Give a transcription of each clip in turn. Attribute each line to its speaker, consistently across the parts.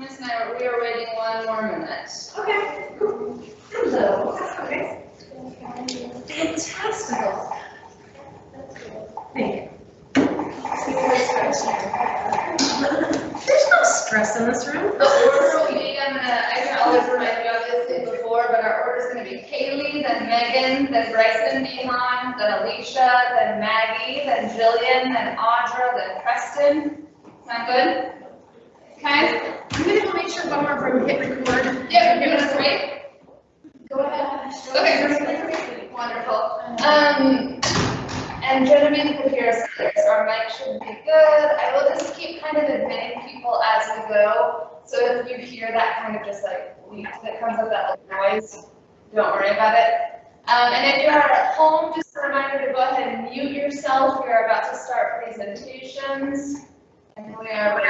Speaker 1: Miss and I, we are waiting 1 more minute.
Speaker 2: Okay. Hello. Okay. Fantastic. Thank you. There's no stress in this room.
Speaker 1: The order will be, I can always remind you of this before, but our order is going to be Kaylee, then Megan, then Bryson Vihaan, then Alisha, then Maggie, then Jillian, then Audra, then Preston. Sound good? Okay.
Speaker 2: I'm gonna go make sure one more room hit record.
Speaker 1: Yeah, you're gonna wait. Go ahead. Okay, wonderful. And gentlemen, who hear us, our mic should be good. I will just keep kind of admitting people as we go. So if you hear that kind of just like leak that comes up, that like noise, don't worry about it. And if you are at home, just a reminder to go ahead and mute yourself. We are about to start presentations. And we are ready.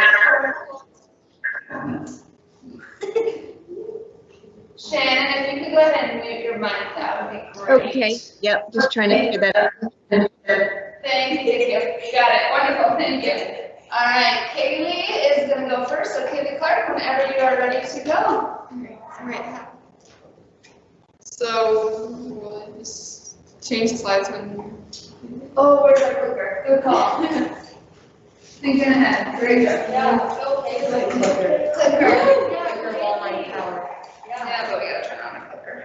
Speaker 1: Shannon, if you could go ahead and mute your mic, that would be great.
Speaker 3: Okay, yep, just trying to figure that out.
Speaker 1: Thank you. Got it. Wonderful. Thank you. All right, Kaylee is going to go first. So Kaylee Clark, whenever you are ready to go.
Speaker 4: All right. So we'll just change the slides when.
Speaker 1: Oh, where's our clicker? Good call. Thinking ahead. Very good.
Speaker 2: Yeah. Okay.
Speaker 1: Clicker.
Speaker 2: Clicker of all my power.
Speaker 1: Yeah, but we gotta turn on a clicker.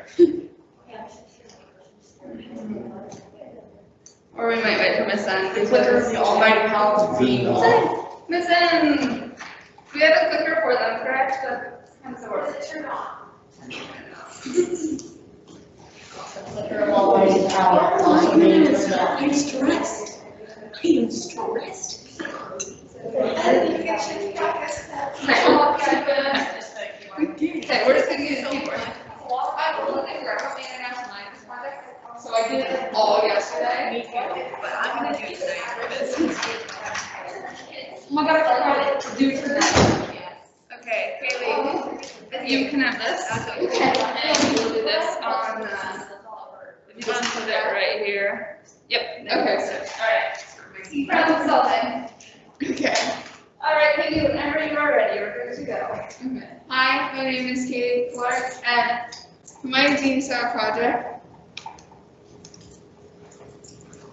Speaker 1: Or we might wait for Miss N.
Speaker 2: Clicker of the almighty power.
Speaker 1: Miss N. We have a clicker for them, correct? But how does it work?
Speaker 2: Turn on. Clicker of almighty power. I'm stressed. I am stressed.
Speaker 1: Okay, we're just gonna use the keyboard.
Speaker 4: So I did it all yesterday.
Speaker 2: But I'm gonna do it today for this.
Speaker 1: Oh my god, I forgot to do it for that. Okay, Kaylee, if you can have this. And we'll do this on, if you just put it right here. Yep.
Speaker 4: Okay.
Speaker 1: Alright. Problem solving.
Speaker 4: Okay.
Speaker 1: Alright, Kaylee, whenever you are ready, we're good to go.
Speaker 4: Okay. Hi, my name is Kaylee Clark, and for my Dean Star project,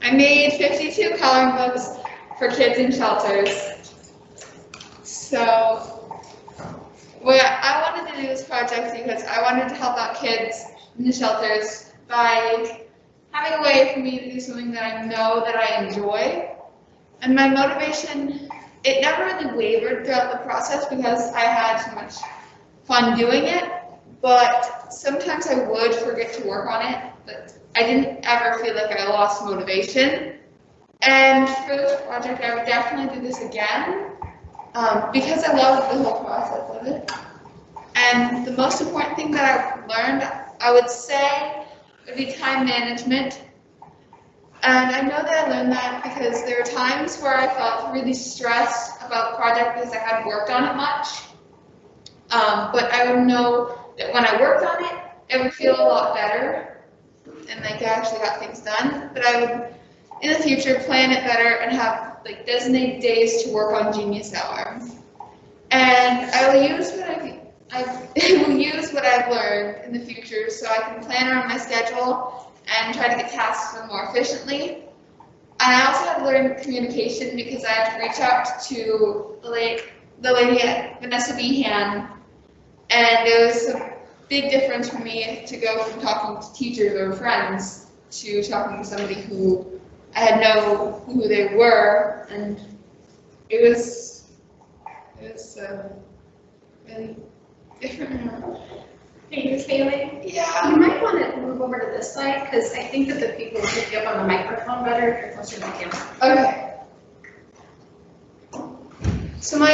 Speaker 4: I made 52 coloring books for kids in shelters. So, I wanted to do this project because I wanted to help out kids in the shelters by having a way for me to do something that I know that I enjoy. And my motivation, it never really wavered throughout the process because I had so much fun doing it, but sometimes I would forget to work on it, but I didn't ever feel like I lost motivation. And for this project, I would definitely do this again because I loved the whole process of it. And the most important thing that I've learned, I would say, would be time management. And I know that I learned that because there were times where I felt really stressed about the project because I hadn't worked on it much. But I would know that when I worked on it, it would feel a lot better and like I actually got things done. But I would, in the future, plan it better and have like designated days to work on Genius Hour. And I will use what I've learned in the future so I can plan around my schedule and try to get tasks done more efficiently. And I also have learned communication because I had to reach out to the lady at Vanessa Vihaan, and it was a big difference for me to go from talking to teachers or friends to talking to somebody who I had know who they were, and it was really different.
Speaker 2: Thanks, Kaylee.
Speaker 4: Yeah.
Speaker 2: You might want to move over to this side because I think that the people will pick you up on the microphone better if you're closer to the camera.
Speaker 4: Okay. So my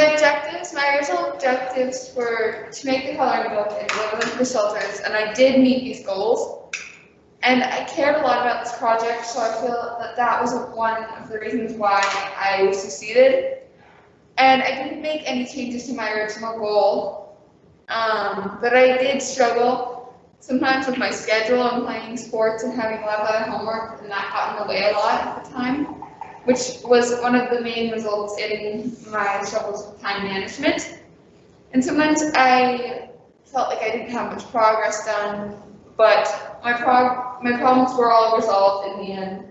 Speaker 4: original objectives were to make the coloring book and deliver them for shelters, and I did meet these goals. And I cared a lot about this project, so I feel that that was one of the reasons why I succeeded. And I didn't make any changes to my original goal. But I did struggle sometimes with my schedule and playing sports and having a lot of other homework, and that got in the way a lot at the time, which was one of the main results in my struggles with time management. And sometimes I felt like I didn't have much progress done, but my problems were all resolved in the end.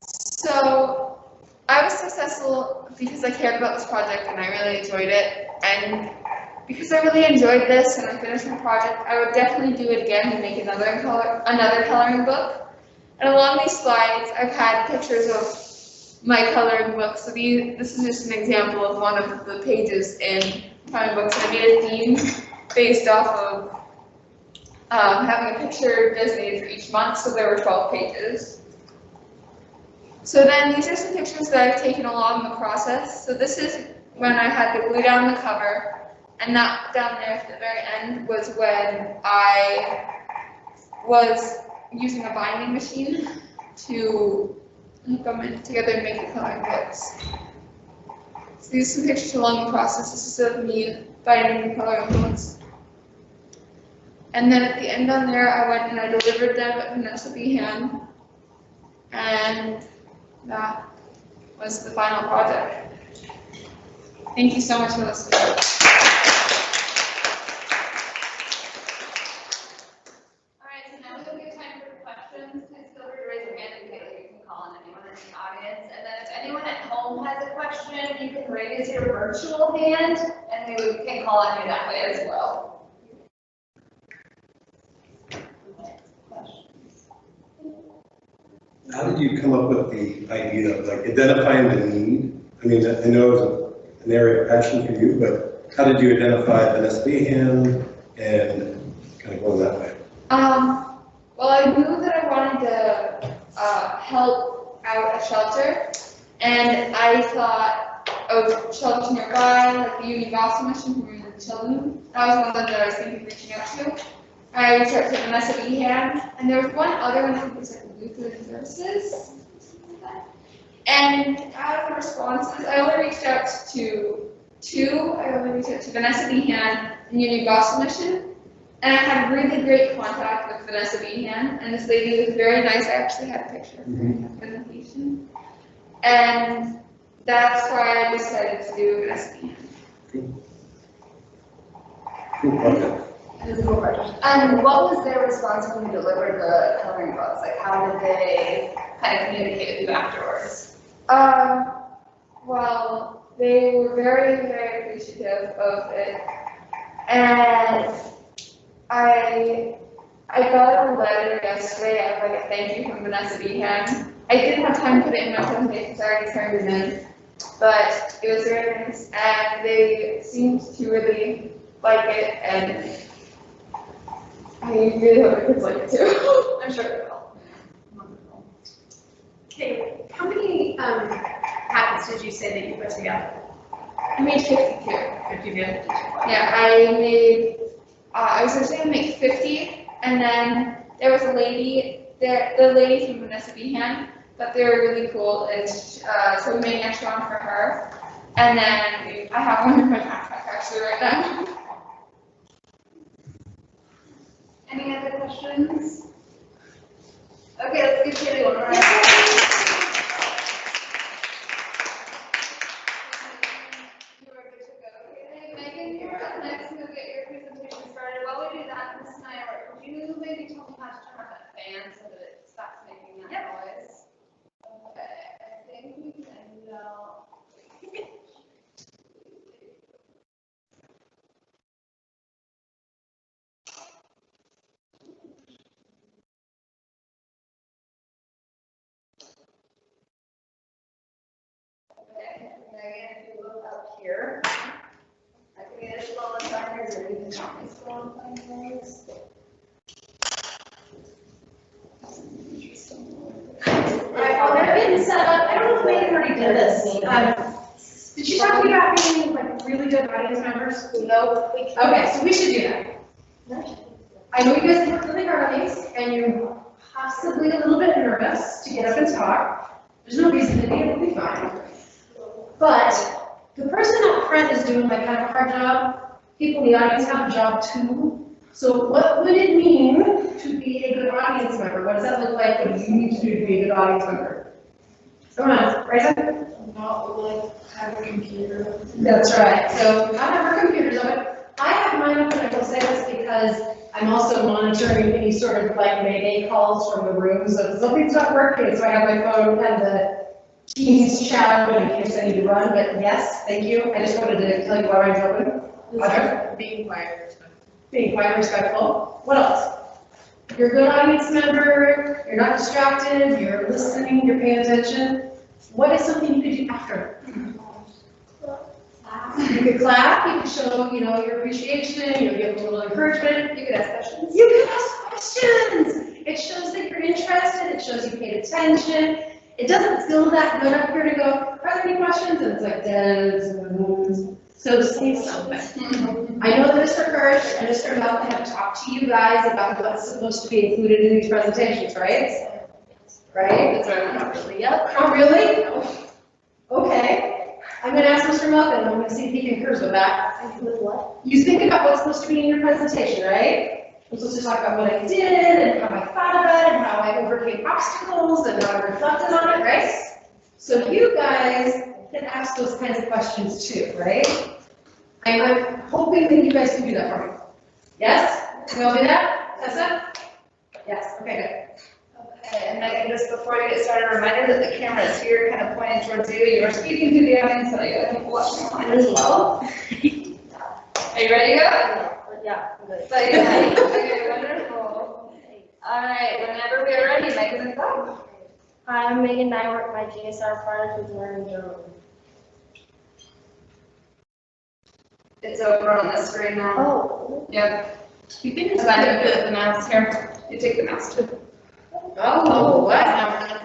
Speaker 4: So I was successful because I cared about this project and I really enjoyed it. And because I really enjoyed this and I finished my project, I would definitely do it again and make another coloring book. And along these slides, I've had pictures of my coloring book. So this is just an example of one of the pages in coloring books. I made a theme based off of having a picture designated for each month, so there were 12 pages. So then these are some pictures that I've taken along the process. So this is when I had to glue down the cover, and that down there at the very end was when I was using a binding machine to hook them together and make the coloring books. So these are some pictures along the process. This is of me binding the coloring books. And then at the end on there, I went and I delivered them at Vanessa Vihaan, and that was the final project. Thank you so much for listening.
Speaker 1: Alright, so now we'll give time for questions. Please feel free to raise your hand, and Kaylee, you can call on anyone in the audience. And then if anyone at home has a question, you can raise your virtual hand, and we can call on you that way as well.
Speaker 5: How did you come up with the idea of like identifying the need? I mean, I know it was an area of passion for you, but how did you identify Vanessa Vihaan and kind of go that way?
Speaker 4: Well, I knew that I wanted to help out a shelter, and I thought of shelters nearby, like the Universal Mission for the children. That was one that I was thinking of reaching out to. I reached out to Vanessa Vihaan, and there was one other one that was like Lutheran Services. And out of the responses, I only reached out to two. I only reached out to Vanessa Vihaan and Union Gospel Mission. And I had really great contact with Vanessa Vihaan, and this lady was very nice. I actually had a picture of her in her presentation. And that's why I decided to do Vanessa Vihaan.
Speaker 5: Cool project.
Speaker 1: And what was their response when you delivered the coloring books? Like, how did they kind of communicate with you afterwards?
Speaker 4: Well, they were very, very appreciative of it. And I got a letter yesterday of like a thank you from Vanessa Vihaan. I didn't have time to put it in my presentation, so I already turned it in. But it was very nice, and they seemed to really like it, and I really hope the kids like it too. I'm sure they will.
Speaker 1: Wonderful.
Speaker 2: Okay, how many packets did you say that you put together?
Speaker 4: I made 52.
Speaker 2: 50 together?
Speaker 4: Yeah, I made, I was going to make 50, and then there was a lady, the lady from Vanessa Vihaan, but they were really cool, and so we made an extra one for her. And then I have one in my backpack actually right now.
Speaker 1: Any other questions? Okay, let's give Kaylee one more round. You are good to go. Okay, Megan, you're up next. We'll get your presentation started. While we do that, Miss Nyler, would you maybe tell me how to turn on that fan so that it stops making that noise? Okay, I think we can now. Okay, Megan, if you look up here, I can either scroll on finders or you can help me scroll on finders.
Speaker 6: Alright, while they're getting set up, I don't know if Megan already did this. Did she talk to you about being like really good audience members?
Speaker 1: Nope.
Speaker 6: Okay, so we should do that. I know you guys worked really hard on these, and you're possibly a little bit nervous to get up and talk. There's no reason to be, it'll be fine. But the person up front is doing like kind of a hard job. People in the audience have a job too. So what would it mean to be a good audience member? What does that look like? What do you need to do to be a good audience member? Come on, Bryson.
Speaker 4: not like have a computer.
Speaker 6: That's right, so I have our computers open. I have mine open, I will say this because I'm also monitoring any sort of like mayday calls from the rooms of something's not working, so I have my phone and the Teams chat open in case I need to run, but yes, thank you. I just wanted to tell you why mine's open. Audra?
Speaker 4: Being quiet.
Speaker 6: Being quite respectful. What else? You're a good audience member, you're not distracted, you're listening, you're paying attention. What is something you could do after? You could clap, you could show, your appreciation, you give a little encouragement.
Speaker 1: You could ask questions.
Speaker 6: You can ask questions. It shows that you're interested, it shows you paid attention. It doesn't feel that good up here to go, are there any questions? And it's like, so say something. I know that Mr. Kirsch and Mr. Malcolm have talked to you guys about what's supposed to be included in these presentations, right? Right?
Speaker 1: That's right, not really yet.
Speaker 6: Oh, really? Okay. I'm gonna ask Mr. Malcolm, and I'm gonna see if he concurs with that.
Speaker 2: With what?
Speaker 6: You think about what's supposed to be in your presentation, right? I'm supposed to talk about what I did, and how I thought about it, and how I overcame obstacles, and how I reflected on it, right? So you guys can ask those kinds of questions too, right? I'm hoping that you guys can do that for me. Yes? Can we all do that? Tessa? Yes, okay,
Speaker 1: Okay, and Megan, just before you get started, a reminder that the camera is here, kind of pointing towards you. You are speaking to the audience, so you can watch mine as well. Are you ready to go?
Speaker 2: Yeah, I'm good.
Speaker 1: So you're ready? Okay, wonderful. All right, whenever we are ready, Megan and go.
Speaker 2: Hi, I'm Megan Nyworth. My GSR project is learning German.
Speaker 1: It's over on the screen now.
Speaker 2: Oh.
Speaker 1: Yep.
Speaker 6: You think
Speaker 1: And then you put the mouse here. You take the mouse too.
Speaker 6: Oh, what?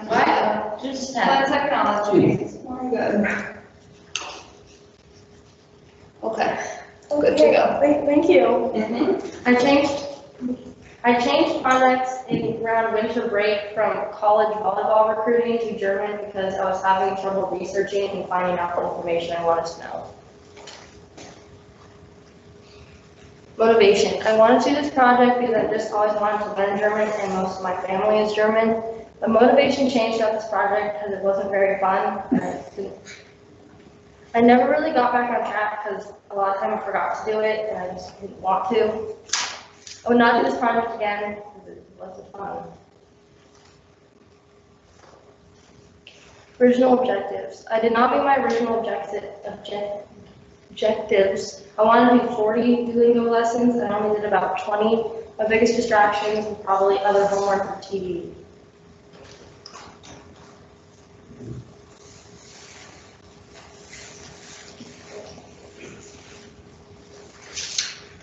Speaker 1: Wow.
Speaker 2: Just
Speaker 1: Fun technology. Very good. Okay. Good to go.
Speaker 2: Thank you.
Speaker 1: Mm-hmm.
Speaker 2: I changed projects around winter break from college volleyball recruiting to German because I was having trouble researching and finding out the information I wanted to know. Motivation. I wanted to do this project because I just always wanted to learn German and most of my family is German. The motivation changed about this project because it wasn't very fun. I never really got back on track because a lot of time I forgot to do it and I just didn't want to. I would not do this project again because it wasn't fun. Original objectives. I did not meet my original objectives. I wanted to do 40 Duolingo lessons and I only did about 20. My biggest distractions were probably other homework or TV.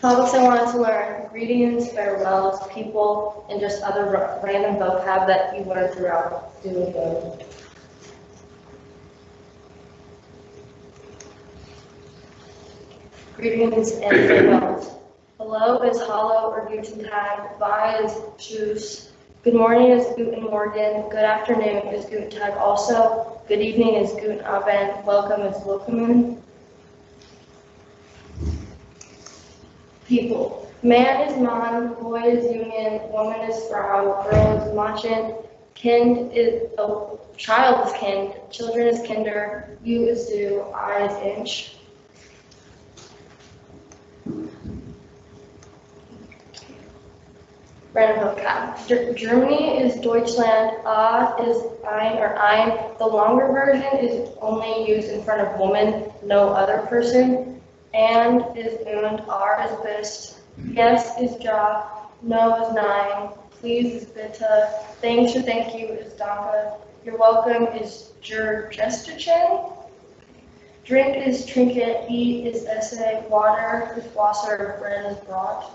Speaker 2: Topics I wanted to learn: greetings, farewells, people, and just other random vocab that you learn throughout Duolingo. Greetings and farewells. Hello is hallo or guten Tag. Bye is tschüss. Good morning is guten Morgen. Good afternoon is guten Tag also. Good evening is guten Abend. Welcome is willkommen. People. Man is Mann, boy is Union, woman is Frau, girl is Mädchen, kind is, child is Kind, children is Kinder, you is Du, I is Inch. Random vocab. Germany is Deutschland, is ein or ein. The longer version is only used in front of woman, no other person. And is und, is bist, yes is ja, no is nein, please is bitte, thanks or thank you is danke, you're welcome is Gesterchen, drink is trinket, eat is esse, water is Wasser, bread is Brot.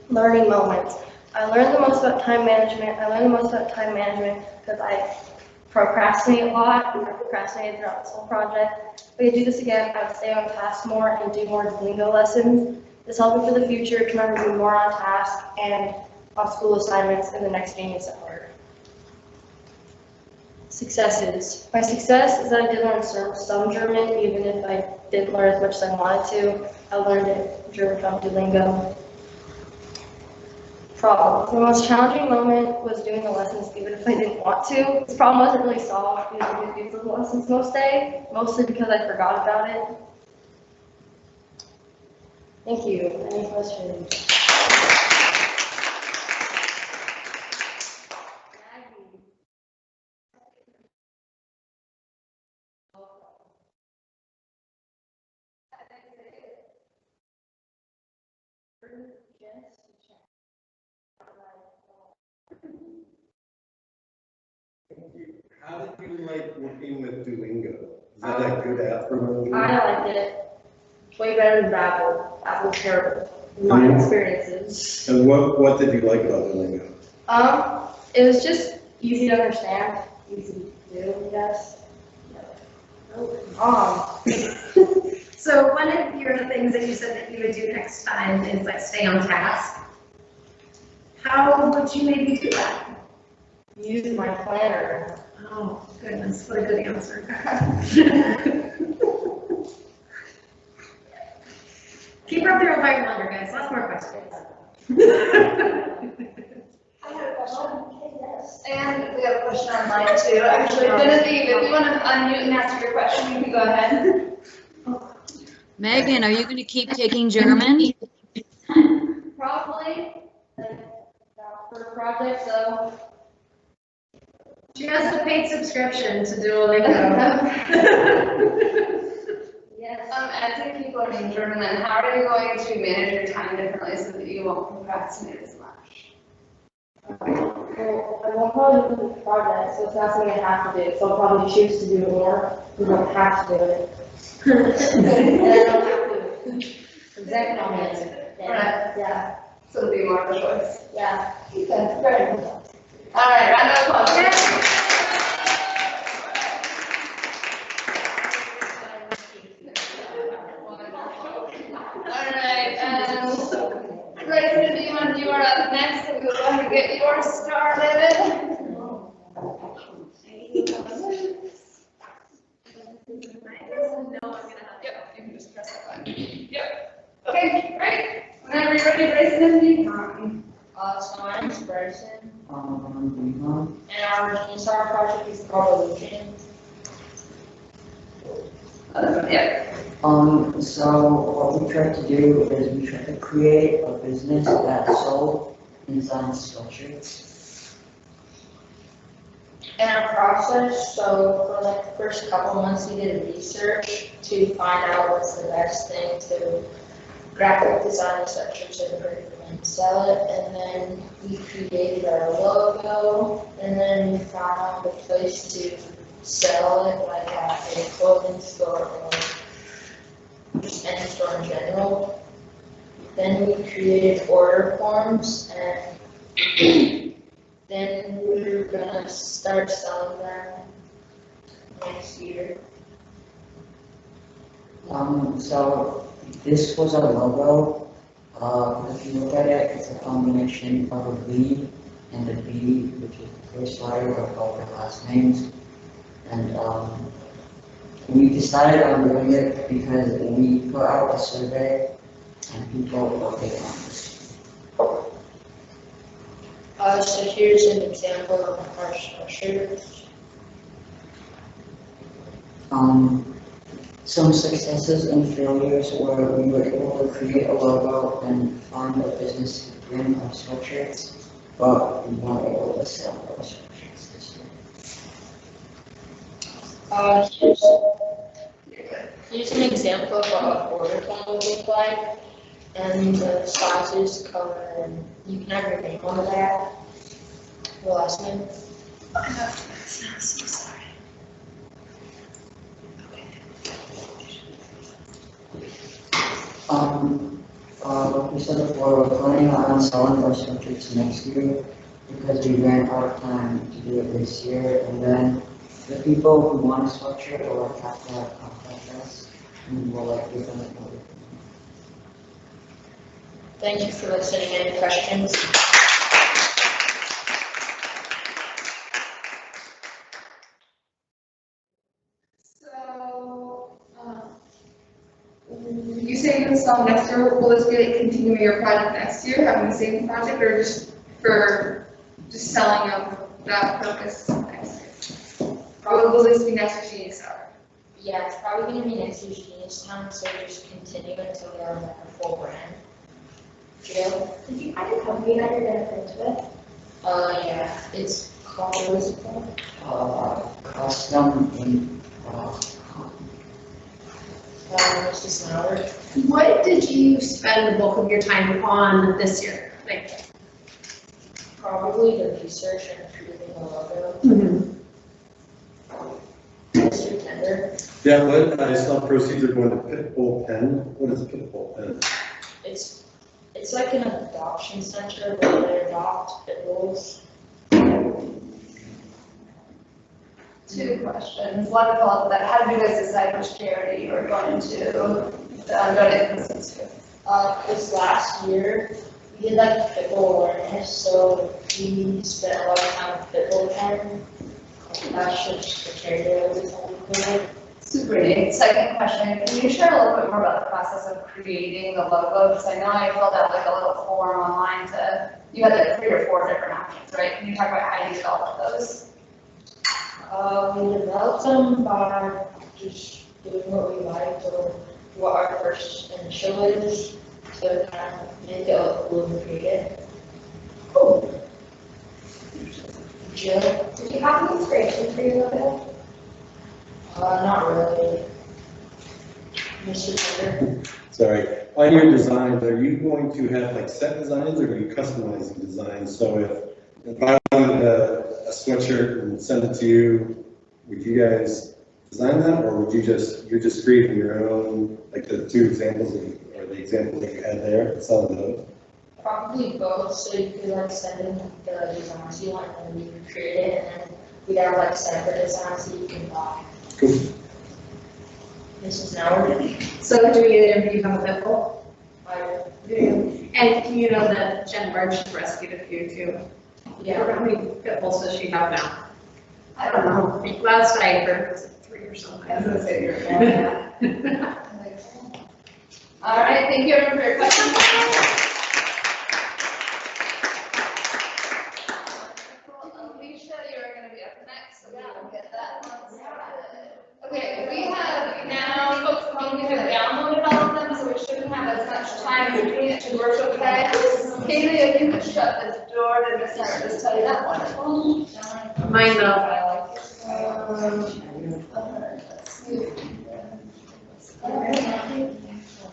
Speaker 2: Learning moments. I learned the most about time management because I procrastinate a lot. I procrastinated throughout this whole project. If I could do this again, I would stay on task more and do more Duolingo lessons. This helped me for the future to remember to be more on task and on school assignments in the next game is hard. Successes. My success is that I did learn some German, even if I didn't learn as much as I wanted to. I learned German from Duolingo. Problem. The most challenging moment was doing the lessons even if I didn't want to. This problem wasn't really solved because I didn't do the lessons mostly because I forgot about it. Thank you. Any questions?
Speaker 5: How did you like working with Duolingo? Is that a good app for learning?
Speaker 2: I liked it. Way better than Babel. Babel's terrible in my experiences.
Speaker 5: And what did you like about Duolingo?
Speaker 2: It was just easy to understand, easy to do, I guess.
Speaker 6: So one of your things that you said that you would do next time is like stay on task. How would you maybe do that?
Speaker 2: Use my planner.
Speaker 6: Oh, goodness, what a good answer. Keep up the real fire longer, guys. Lots more questions.
Speaker 1: I have a question. And we have a question online too. Actually, Genevieve, if you want to unmute and ask your question, you can go ahead.
Speaker 7: Megan, are you going to keep taking German?
Speaker 2: Probably. For a project, so.
Speaker 6: She has a paid subscription to Duolingo.
Speaker 2: Yes.
Speaker 1: As you keep learning German, then how are you going to manage your time differently so that you won't procrastinate as much?
Speaker 2: Well, I won't probably do the project, so it's not something I have to do, so I'll probably choose to do it more. I don't have to do it. And I don't have to. Exactly.
Speaker 1: Right.
Speaker 2: Yeah,
Speaker 1: So it'll be more of a choice.
Speaker 2: yeah.
Speaker 1: Okay, great. All right, round of applause. All right, Bryson Vihaan, you are up next, so we'll go ahead and get yours started. Yep, you can just press that button. Yep. Okay, great. Whenever you're ready, Bryson Vihaan.
Speaker 2: So my name's Bryson,
Speaker 8: Vihaan.
Speaker 2: and our summer project is called Illusion.
Speaker 1: Yeah.
Speaker 8: So what we try to do is we try to create a business that sold design sculptures.
Speaker 2: In our process, so for like the first couple months, we did research to find out what's the best thing to graphic design structures and sell it, and then we created our logo, and then we found a place to sell it, like at a clothing store or just any store in general. Then we created order forms, and then we're gonna start selling them next year.
Speaker 8: So this was our logo. If you look at it, it's a combination of a V and a B, which is the first letter of all the last names. And we decided on doing it because we put out a survey and people voted on this.
Speaker 2: So here's an example of our shirts.
Speaker 8: Some successes and failures were we were able to create a logo and find a business to print our sweatshirts, but we weren't able to sell those sweatshirts this year.
Speaker 2: Here's an example of what a order form would look like, and the sizes, color, and you can have your name on the back, your last name.
Speaker 8: Like we said before, we're planning on selling our sweatshirts next year because we ran out of time to do it this year, and then the people who want a sweatshirt will have to contact us, and we'll give them a order.
Speaker 2: Thank you for listening. Any questions?
Speaker 1: You say you install
Speaker 4: So next year, will this be like continuing your project next year, having the same project, or just for just selling of that purpose next year? Or will this be next year's Genius Hour?
Speaker 2: Yeah, it's probably gonna be next year's Genius Time, so just continue until we have like a full brand. Jill?
Speaker 9: Did you find a company that you're gonna print with?
Speaker 2: Yeah, it's called, what is it called?
Speaker 8: Custom in,
Speaker 2: It's just an hour.
Speaker 6: What did you spend the bulk of your time on this year? Like,
Speaker 2: Probably the research and creating a logo. Mr. Tender.
Speaker 5: Yeah, what, I saw proceeds are going to Pitbull Pen. What is a Pitbull Pen?
Speaker 2: It's like an adoption center where they adopt pit bulls.
Speaker 1: 2 questions. One about that, how did you guys decide which charity you were going to donate proceeds to?
Speaker 2: This last year, we did like pit bull awareness, so we spent a lot of time with pit bull pen. That's just the charity that we decided to do.
Speaker 1: Super neat. Second question, can you share a little bit more about the process of creating the logo? Because I know I filled out like a little form online you had like 3 or 4 different options, right? Can you talk about how you developed those?
Speaker 2: We developed them by just doing what we liked or what our first initial is, so kind of make it look cool and creative.
Speaker 1: Cool.
Speaker 2: Jill?
Speaker 9: Did you have any inspiration for your logo?
Speaker 2: Not really. Mr. Tender?
Speaker 5: Sorry, on your designs, are you going to have like set designs or are you customizing designs? So if I wanted a sweatshirt and send it to you, would you guys design that or would you're just creating your own, like the 2 examples or the example that you had there, selling those?
Speaker 2: Probably both, so you could like send in the designs you want and then you could create it and then we'd have like separate designs that you can buy.
Speaker 5: Cool.
Speaker 2: This is now we're
Speaker 6: so do either of you have a pitbull?
Speaker 2: do.
Speaker 6: And you know that Jen Birch rescued a few too.
Speaker 2: Yeah.
Speaker 6: How many pitbulls does she have now?
Speaker 1: I don't know.
Speaker 6: Last I heard, was it 3 or something?
Speaker 1: I was gonna say you're All right, thank you everyone for your questions. Alisha, you're gonna be up next, so we will get that one started. Okay, we have now, folks, we have downloaded all of them, so we shouldn't have as much time between it to work okay. Kaylee, if you could shut this door to Miss Sarah, just tell you that wonderful.
Speaker 6: Mine though.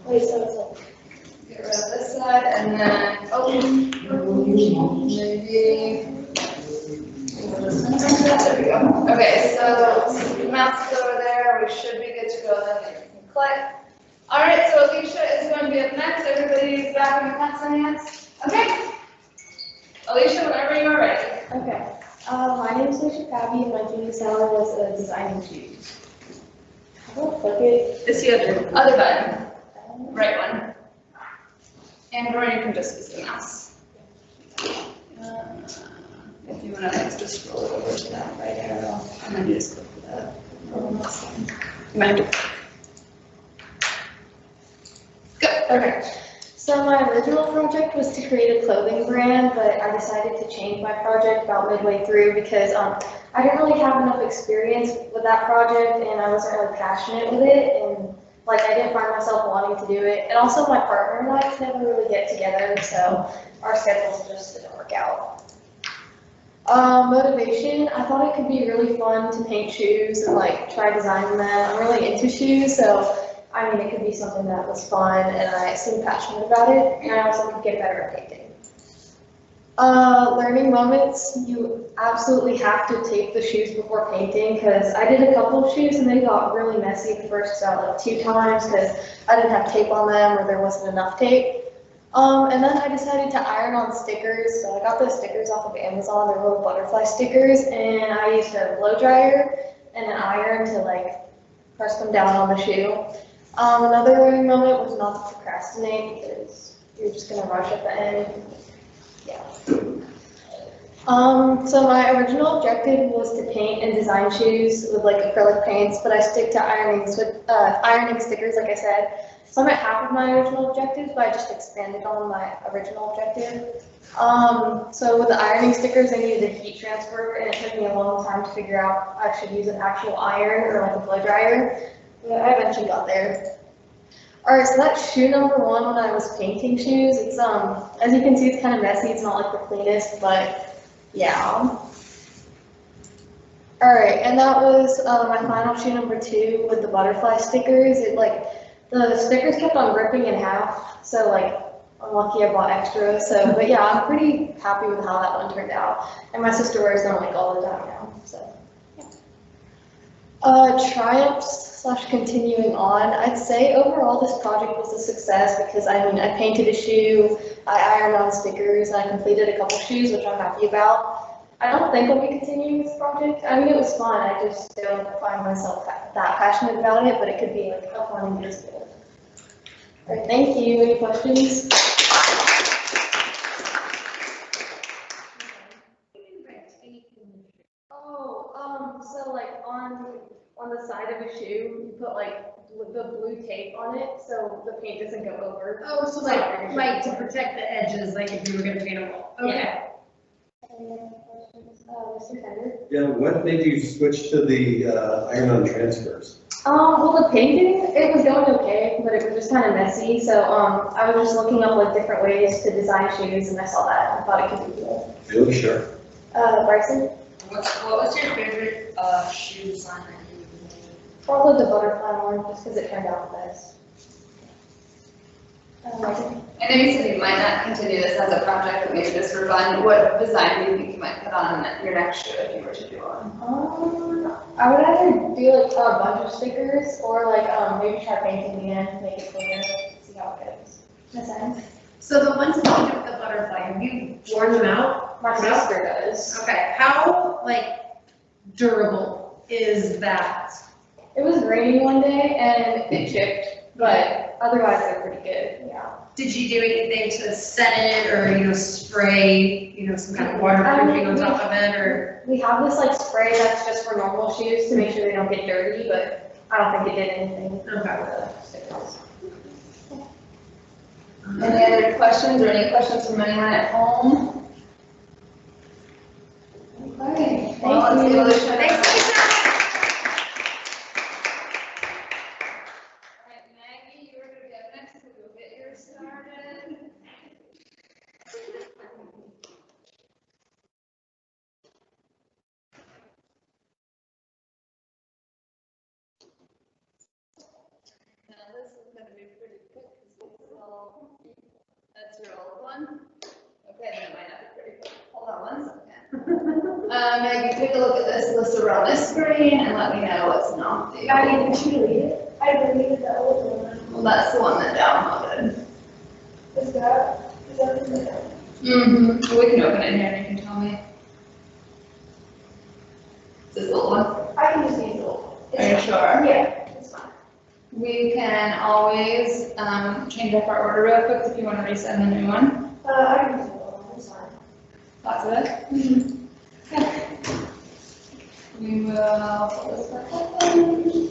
Speaker 1: Wait, so get rid of this side and then, maybe. There we go. Okay, so mouse is over there, we should be good to go then, you can click. All right, so Alisha is going to be up next, everybody back in the class on hands? Okay. Alisha, whenever you are ready.
Speaker 9: Okay. My name is Alisha Cabby, and my Genius Hour was designing shoes. How do I click it?
Speaker 6: It's the other.
Speaker 1: Other button, right one. And or you can just use the mouse. If you want to just scroll it over to that right arrow, and then you just click the mouse button. You might have to. Go.
Speaker 9: Okay. So my original project was to create a clothing brand, but I decided to change my project about midway through because I didn't really have enough experience with that project and I wasn't really passionate with it and like I didn't find myself wanting to do it. And also my partner and I could never really get together, so our schedules just didn't work out. Motivation, I thought it could be really fun to paint shoes and like try designing them. I'm really into shoes, so I mean, it could be something that was fun and I seemed passionate about it, and I also could get better at painting. Learning moments, you absolutely have to tape the shoes before painting because I did a couple of shoes and they got really messy the first like 2 times because I didn't have tape on them or there wasn't enough tape. And then I decided to iron on stickers, so I got those stickers off of Amazon, they're little butterfly stickers, and I used a blow dryer and an iron to like press them down on the shoe. Another learning moment was not to procrastinate because you're just going to rush at the end. Yeah. So my original objective was to paint and design shoes with like acrylic paints, but I stick to ironing stickers, like I said. so I'm at half of my original objectives, but I just expanded on my original objective. So with the ironing stickers, I needed a heat transfer, and it took me a long time to figure out I should use an actual iron or like a blow dryer. But I eventually got there. Alright, so that's shoe number 1 when I was painting shoes. It's as you can see, it's kind of messy. It's not like the cleanest, but yeah. Alright, and that was my final shoe number 2 with the butterfly stickers. The stickers kept on ripping in half, so like I'm lucky I bought extra. So, but yeah, I'm pretty happy with how that one turned out. And my sister wears them like all the time now. So, yeah. Triumphs / continuing on. I'd say overall this project was a success because I painted a shoe, I ironed on stickers, and I completed a couple shoes, which I'm happy about. I don't think I'll be continuing this project. I mean, it was fun. I just don't find myself that passionate about it, but it could be like a fun initiative. All right, thank you. Any questions? So like on the side of a shoe, you put like the blue tape on it, so the paint doesn't go over.
Speaker 6: Oh, so like to protect the edges, like if you were gonna paint a wall. Okay.
Speaker 9: Yeah. Any other questions? Mr. Tender?
Speaker 5: Yeah, what made you switch to the iron-on transfers?
Speaker 9: Well, the painting, it was going okay, but it was just kind of messy. So I was just looking up like different ways to design shoes, and I saw that and I thought it could be cool.
Speaker 5: Really sure.
Speaker 9: Bryson?
Speaker 10: What was your favorite shoe design that you made?
Speaker 9: Probably the butterfly one, just because it turned out best.
Speaker 1: I know you said you might not continue this as a project, but maybe just for fun. What design do you think you might put on your next shoe if you were to do one?
Speaker 9: I would either do like a bunch of stickers or like maybe try painting the end, make it cleaner, see how it goes. Makes sense?
Speaker 6: So the ones that you did with the butterfly, have you worn them out?
Speaker 9: My sister does.
Speaker 6: Okay, how like durable is that?
Speaker 9: It was raining one day and it chipped, but otherwise they're pretty good, yeah.
Speaker 6: Did you do anything to set it or, spray, some kind of waterproofing on top of it or?
Speaker 9: We have this like spray that's just for normal shoes to make sure they don't get dirty, but I don't think it did anything with the stickers.
Speaker 1: Any other questions or any questions from anyone at home? Okay. Well, let's give Alisha.
Speaker 6: Thanks, Alisha.
Speaker 1: Alright, Maggie, you're gonna be up next, so we'll get yours started. Now this is gonna be pretty quick because this is all, that's your old one. Okay, that might not be pretty quick. Hold on one second. Maggie, take a look at this list around this screen and let me know what's not there.
Speaker 9: Maggie, did you delete it? I deleted the old one.
Speaker 1: Well, that's the one that downloaded.
Speaker 9: Is that the
Speaker 1: Mm-hmm. We can open it here and you can tell me. Is this the old one?
Speaker 9: I can just use the old one.
Speaker 1: Are you sure?
Speaker 9: Yeah, it's fine.
Speaker 1: We can always change up our order real quick if you want to resend the new one.
Speaker 9: I can use the old one, it's fine.
Speaker 1: Lots of it? Okay. We will pull this back open.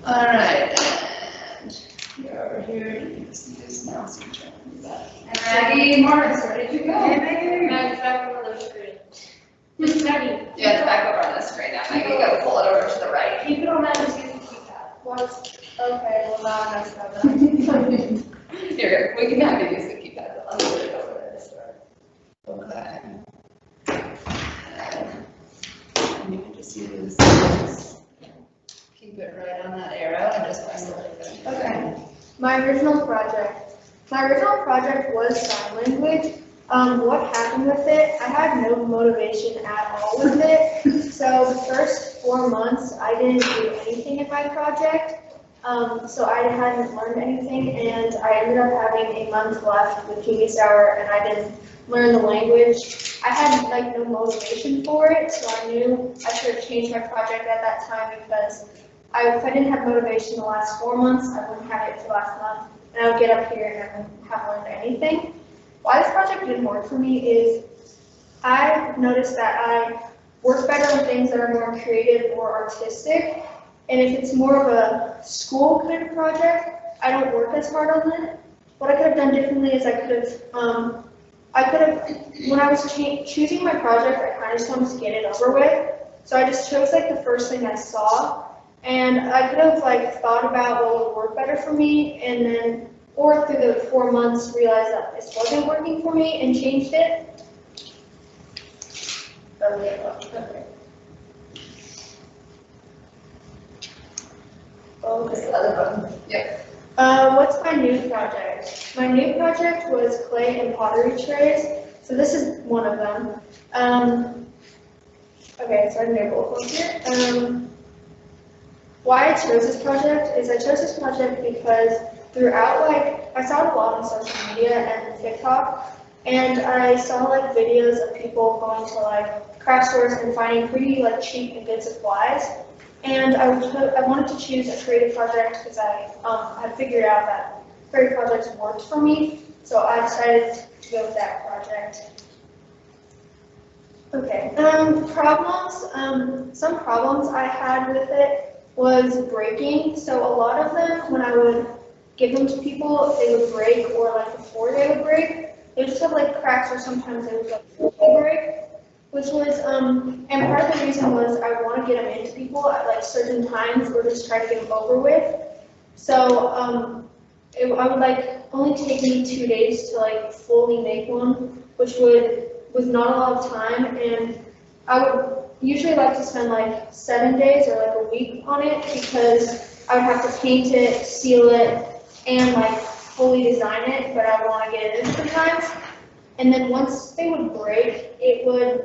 Speaker 1: All right, and you're over here, you can just use mouse control. And Maggie Morris, where did you go?
Speaker 6: Hey, Maggie.
Speaker 9: Maggie's back over the screen. Just Maggie.
Speaker 1: Yeah, it's back over on the screen now. Maggie, go pull it over to the right.
Speaker 9: Keep it on that, just use the keypad. What? Okay, well now I messed up then.
Speaker 1: Here, we can have you use the keypad, but I'll put it over there to start. Okay. And you can just use this. Keep it right on that arrow and just press the button.
Speaker 9: Okay. My original project was sign language. What happened with it? I had no motivation at all with it. So the first 4 months, I didn't do anything in my project. So I hadn't learned anything, and I ended up having a month left with Kiwi Sour, and I didn't learn the language. I had like no motivation for it, so I knew I should have changed my project at that time because if I didn't have motivation the last 4 months, I wouldn't have it the last month, and I would get up here and I wouldn't have learned anything. Why this project didn't work for me is I've noticed that I work better on things that are more creative or artistic. And if it's more of a school kind of project, I don't work as hard on it. What I could have done differently is when I was choosing my project, I kind of just wanted to get it over with. So I just chose like the first thing I saw, and I could have like thought about what would work better for me, and then, or through the 4 months, realized that this wasn't working for me and changed it. Okay.
Speaker 1: The other button. Yep.
Speaker 9: What's my new project? My new project was clay and pottery trays. So this is one of them. Okay, so I can get both ones here. Why I chose this project is I chose this project because throughout, like, I saw it a lot on social media and TikTok, and I saw like videos of people going to like craft stores and finding pretty like cheap and good supplies. And I wanted to choose a creative project because I had figured out that creative projects worked for me, so I decided to go with that project. Okay, some problems I had with it was breaking. So a lot of them, when I would give them to people, they would break, or like before they would break, they would just have like cracks, or sometimes they would like fully break. Which was, and part of the reason was I would want to get them into people at like certain times, or just try to get them over with. So I would like only take me 2 days to like fully make one, which was not a lot of time, and I would usually like to spend like 7 days or like a week on it, because I would have to paint it, seal it, and like fully design it, but I would want to get it in sometimes. And then once they would break, it wouldn't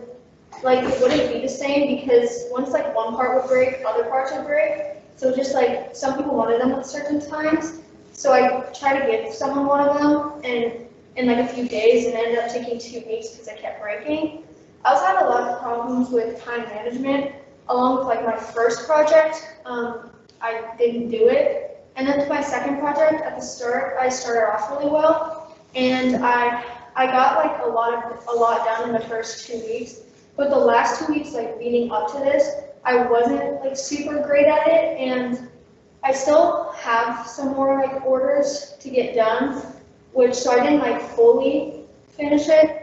Speaker 9: be the same, because once like one part would break, other parts would break. So just like some people wanted them at certain times. So I tried to give someone one of them and in like a few days, and ended up taking 2 weeks because it kept breaking. I also had a lot of problems with time management. Along with like my first project, I didn't do it. And then to my second project, at the start, I started off really well, and I got like a lot done in the first 2 weeks. But the last 2 weeks, like leading up to this, I wasn't like super great at it, and I still have some more like orders to get done, so I didn't like fully finish it.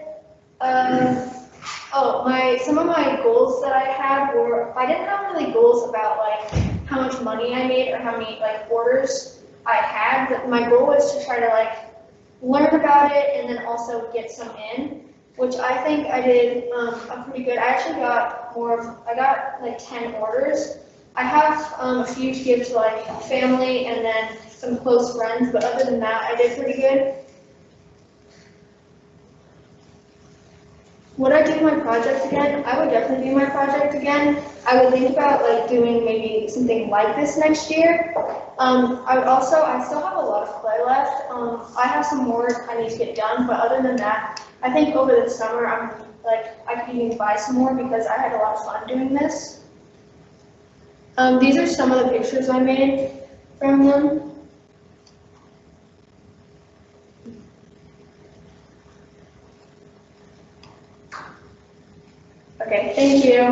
Speaker 9: Some of my goals that I had were, I didn't have really goals about like how much money I made or how many like orders I had, but my goal was to try to like learn about it and then also get some in, which I think I did pretty good. I actually got I got like 10 orders. I have a few to give to like family and then some close friends, but other than that, I did pretty good. Would I do my project again? I would definitely do my project again. I would think about like doing maybe something like this next year. I still have a lot of clay left. I have some more I need to get done, but other than that, I think over the summer I could even buy some more because I had a lot of fun doing this. These are some of the pictures I made from them. Okay, thank you.
Speaker 1: How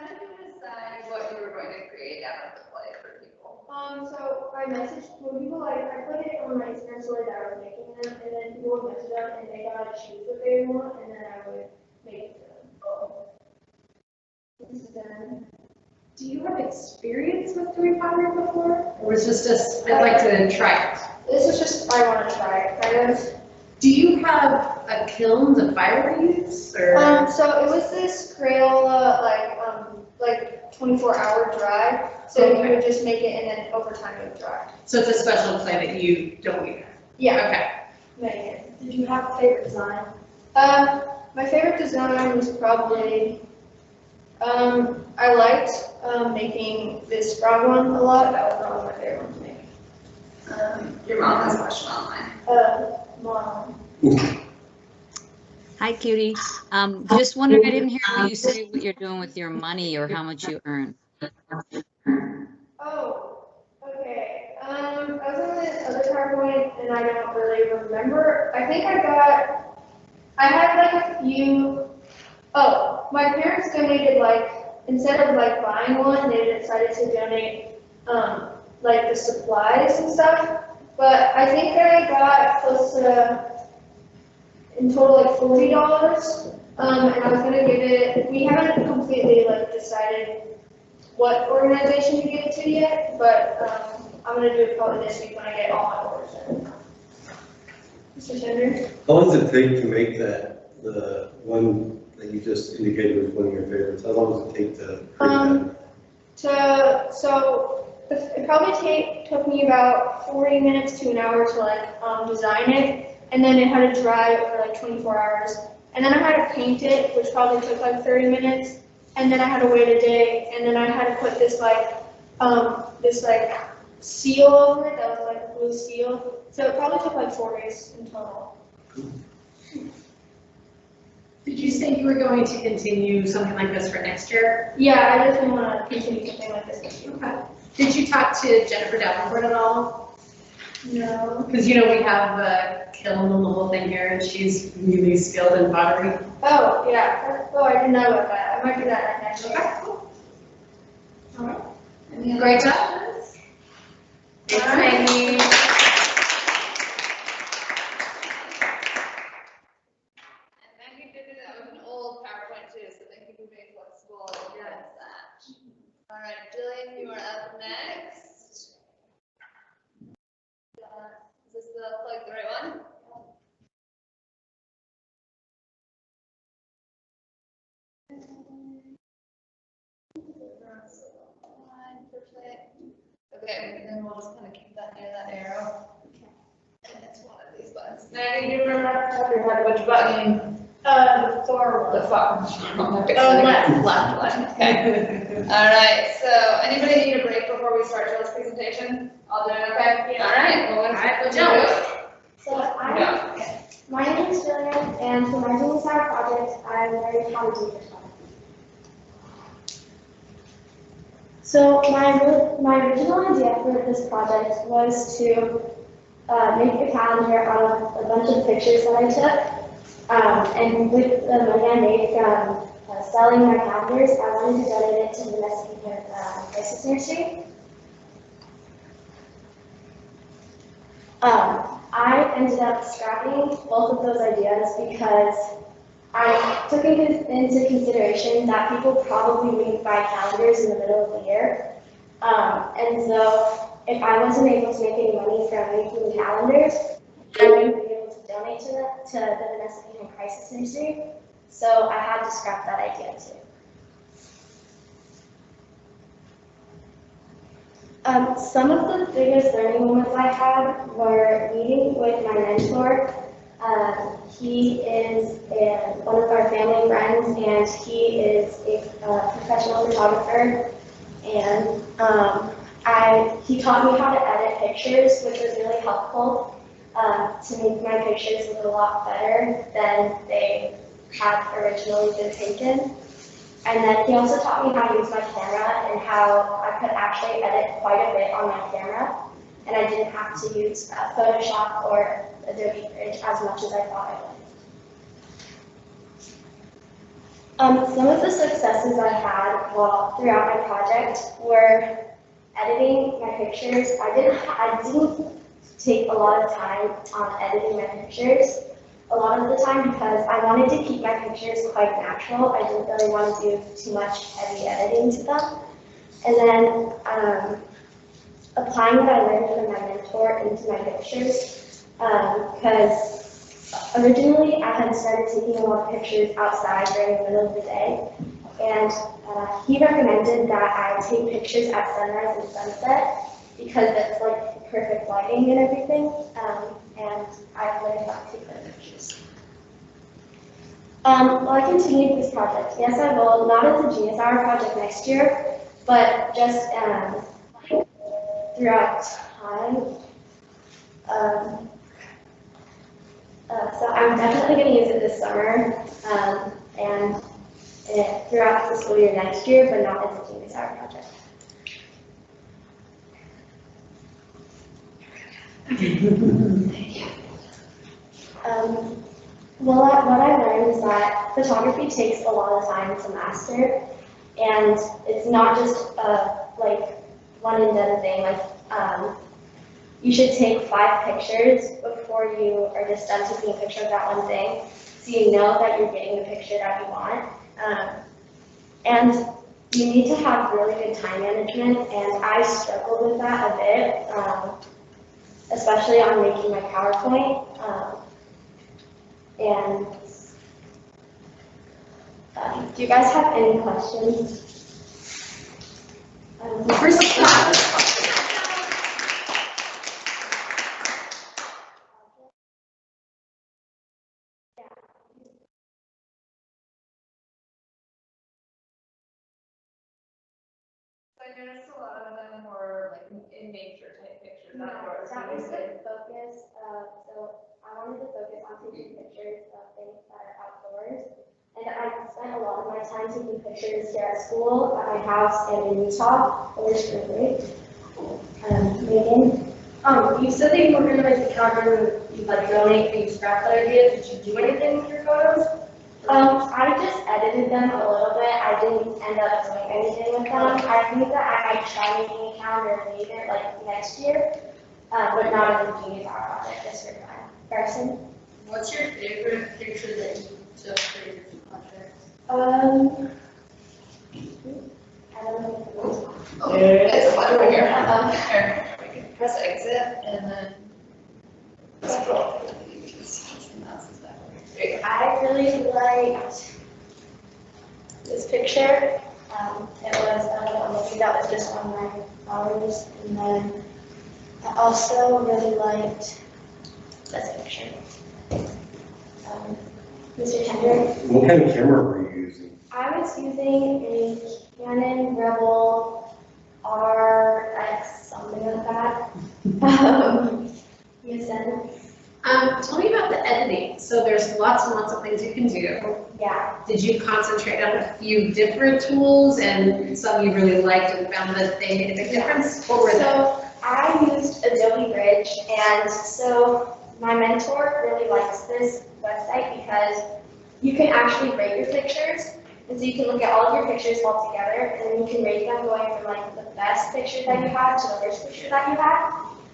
Speaker 1: did you decide what you were going to create out of the play for people?
Speaker 9: So I messaged people, I put it on my Instagram story that I was making them, and then people would message up and they got to choose what they want, and then I would make it for them.
Speaker 6: Do you have experience with doing pottery before? Or was this just, I'd like to try it?
Speaker 9: This is just, I want to try it, kind of.
Speaker 6: Do you have a kiln to fire use, or?
Speaker 9: So it was this Crayola, like 24-hour dry. So you would just make it, and then over time it would dry.
Speaker 6: So it's a special clay that you don't use?
Speaker 9: Yeah.
Speaker 6: Okay.
Speaker 9: Make it. Did you have a favorite design? My favorite design was probably, I liked making this frog one a lot. That was probably my favorite one to make.
Speaker 1: Your mom has a question online.
Speaker 9: Mom.
Speaker 7: Hi, cutie. Just wondering, I didn't hear you say what you're doing with your money or how much you earn.
Speaker 9: Oh, okay. I was on this other PowerPoint point, and I don't really remember. I think I had like a few, my parents donated like, instead of like buying one, they decided to donate, like the supplies and stuff. But I think that I got close to, in total, like $40. And I was gonna give it, we haven't completely like decided what organization to give it to yet, but, I'm gonna do it probably this week when I get all my orders in. Mr. Sanders?
Speaker 5: How long does it take to make that, the one that you just indicated was one of your favorites? How long does it take to create that?
Speaker 9: It probably took me about 40 minutes to an hour to like design it, and then it had to dry for like 24 hours. And then I had to paint it, which probably took like 30 minutes, and then I had to wait a day, and then I had to put this seal over it that was like blue steel. So it probably took like 4 days in total.
Speaker 6: Did you say you were going to continue something like this for next year?
Speaker 9: Yeah, I definitely want to continue something like this next year.
Speaker 6: Okay. Did you talk to Jennifer Davenport at all?
Speaker 9: No.
Speaker 6: Because, you know, we have Kiln and the whole thing here, and she's really skilled in pottery.
Speaker 9: Oh, yeah. Oh, I didn't know about that. I might do that next year.
Speaker 6: Okay, cool. All right.
Speaker 1: Any other
Speaker 6: Great job.
Speaker 1: questions?
Speaker 6: Thanks,
Speaker 1: All right.
Speaker 6: Maggie.
Speaker 1: And Maggie did it, that was an old PowerPoint too, so thank you for being flexible against that. All right, Jillian, you are up next. Is this the right one? Perfect. Okay, and then we'll just kind of keep that near that arrow. And it's one of these buttons. Maggie, do you remember off the top of your head which button?
Speaker 9: Forward.
Speaker 1: The far. Left. Okay. All right, so anybody need a break before we start Jill's presentation? I'll do it, okay?
Speaker 9: Yeah.
Speaker 1: All right, well, let's Jill.
Speaker 9: So my name is Jillian, and for my Junior Science project, I'm very happy to do this one. So my original idea for this project was to make a calendar out of a bunch of pictures that I took. And with the money I made from selling my calendars, I wanted to donate it to the Mexican Crisis Nursery. I ended up scrapping both of those ideas because I took into consideration that people probably wouldn't buy calendars in the middle of the year. And so if I wasn't able to make any money from making calendars, I wouldn't be able to donate to the Vanessa Vihaan Crisis Nursery. So I had to scrap that idea too. Some of the biggest learning moments I had were meeting with my mentor. He is one of our family friends, and he is a professional photographer. And he taught me how to edit pictures, which was really helpful to make my pictures look a lot better than they had originally been taken. And then he also taught me how to use my camera and how I could actually edit quite a bit on my camera. And I didn't have to use Photoshop or Adobe Bridge as much as I thought I would. Some of the successes I had throughout my project were editing my pictures. I didn't take a lot of time on editing my pictures a lot of the time because I wanted to keep my pictures quite natural. I didn't really want to do too much heavy editing to them. And then applying what I learned from my mentor into my pictures, because originally I had started taking a lot of pictures outside during the middle of the day, and he recommended that I take pictures at sunrise and sunset because it's like perfect lighting and everything, and I learned how to take those pictures. Will I continue this project? Yes, I will, not as a Genius Hour project next year, but just throughout time. So I'm definitely going to use it this summer and throughout the school year next year, but not as a Genius Hour project. Well, what I learned is that photography takes a lot of time to master, and it's not just like one and done thing. Like you should take 5 pictures before you are just done taking a picture of that one thing, so you know that you're getting the picture that you want. And you need to have really good time management, and I struggled with that a bit, especially on making my PowerPoint. And do you guys have any questions?
Speaker 6: First class.
Speaker 1: So I noticed a lot of them were like in nature type pictures, outdoors.
Speaker 9: That was the focus. So I wanted to focus on taking pictures of things that are outdoors. And I spent a lot of my time taking pictures here at school, at my house, and in Utah, which was really great. Megan?
Speaker 6: You said that you were gonna make a calendar, you like donate, and you scrap that idea. Did you do anything with your photos?
Speaker 9: I just edited them a little bit. I didn't end up doing anything with them. I think that I might try making a calendar later, like next year, but not as a junior project this year. Bryson?
Speaker 10: What's your favorite picture that you took for your project?
Speaker 9: I don't know.
Speaker 1: Oh, it's a button right here. Here, we can press exit and then scroll through these.
Speaker 9: I really liked this picture. It was a movie that was just on my flowers, and then I also really liked this picture. Mr. Kendrick.
Speaker 5: What kind of camera were you using?
Speaker 9: I was using a Canon Rebel RX, something like that. Yes, then?
Speaker 6: Tell me about the editing. So there's lots and lots of things you can do.
Speaker 9: Yeah.
Speaker 6: Did you concentrate on a few different tools and some you really liked and found that they made a big difference? What were they?
Speaker 9: So I used Adobe Bridge, and so my mentor really likes this website because you can actually rate your pictures. And so you can look at all of your pictures all together, and then you can rate them going from like the best picture that you had to the worst picture that you had.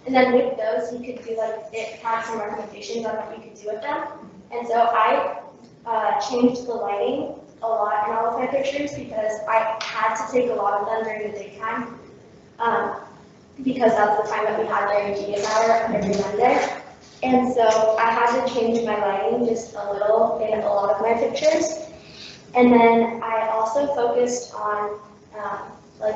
Speaker 9: And then with those, you could do like, it had some recommendations on what you could do with them. And so I changed the lighting a lot in all of my pictures because I had to take a lot of them during the daytime. Because that's the time that we had during Genius Hour every Monday. And so I had to change my lighting just a little in a lot of my pictures. And then I also focused on like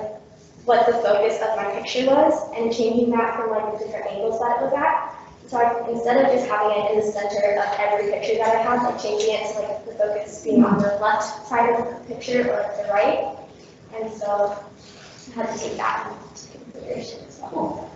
Speaker 9: what the focus of my picture was and changing that from like the different angles that it was at. So instead of just having it in the center of every picture that I had, like changing it to like the focus being on the left side of the picture or the right. And so I had to take that into consideration as well.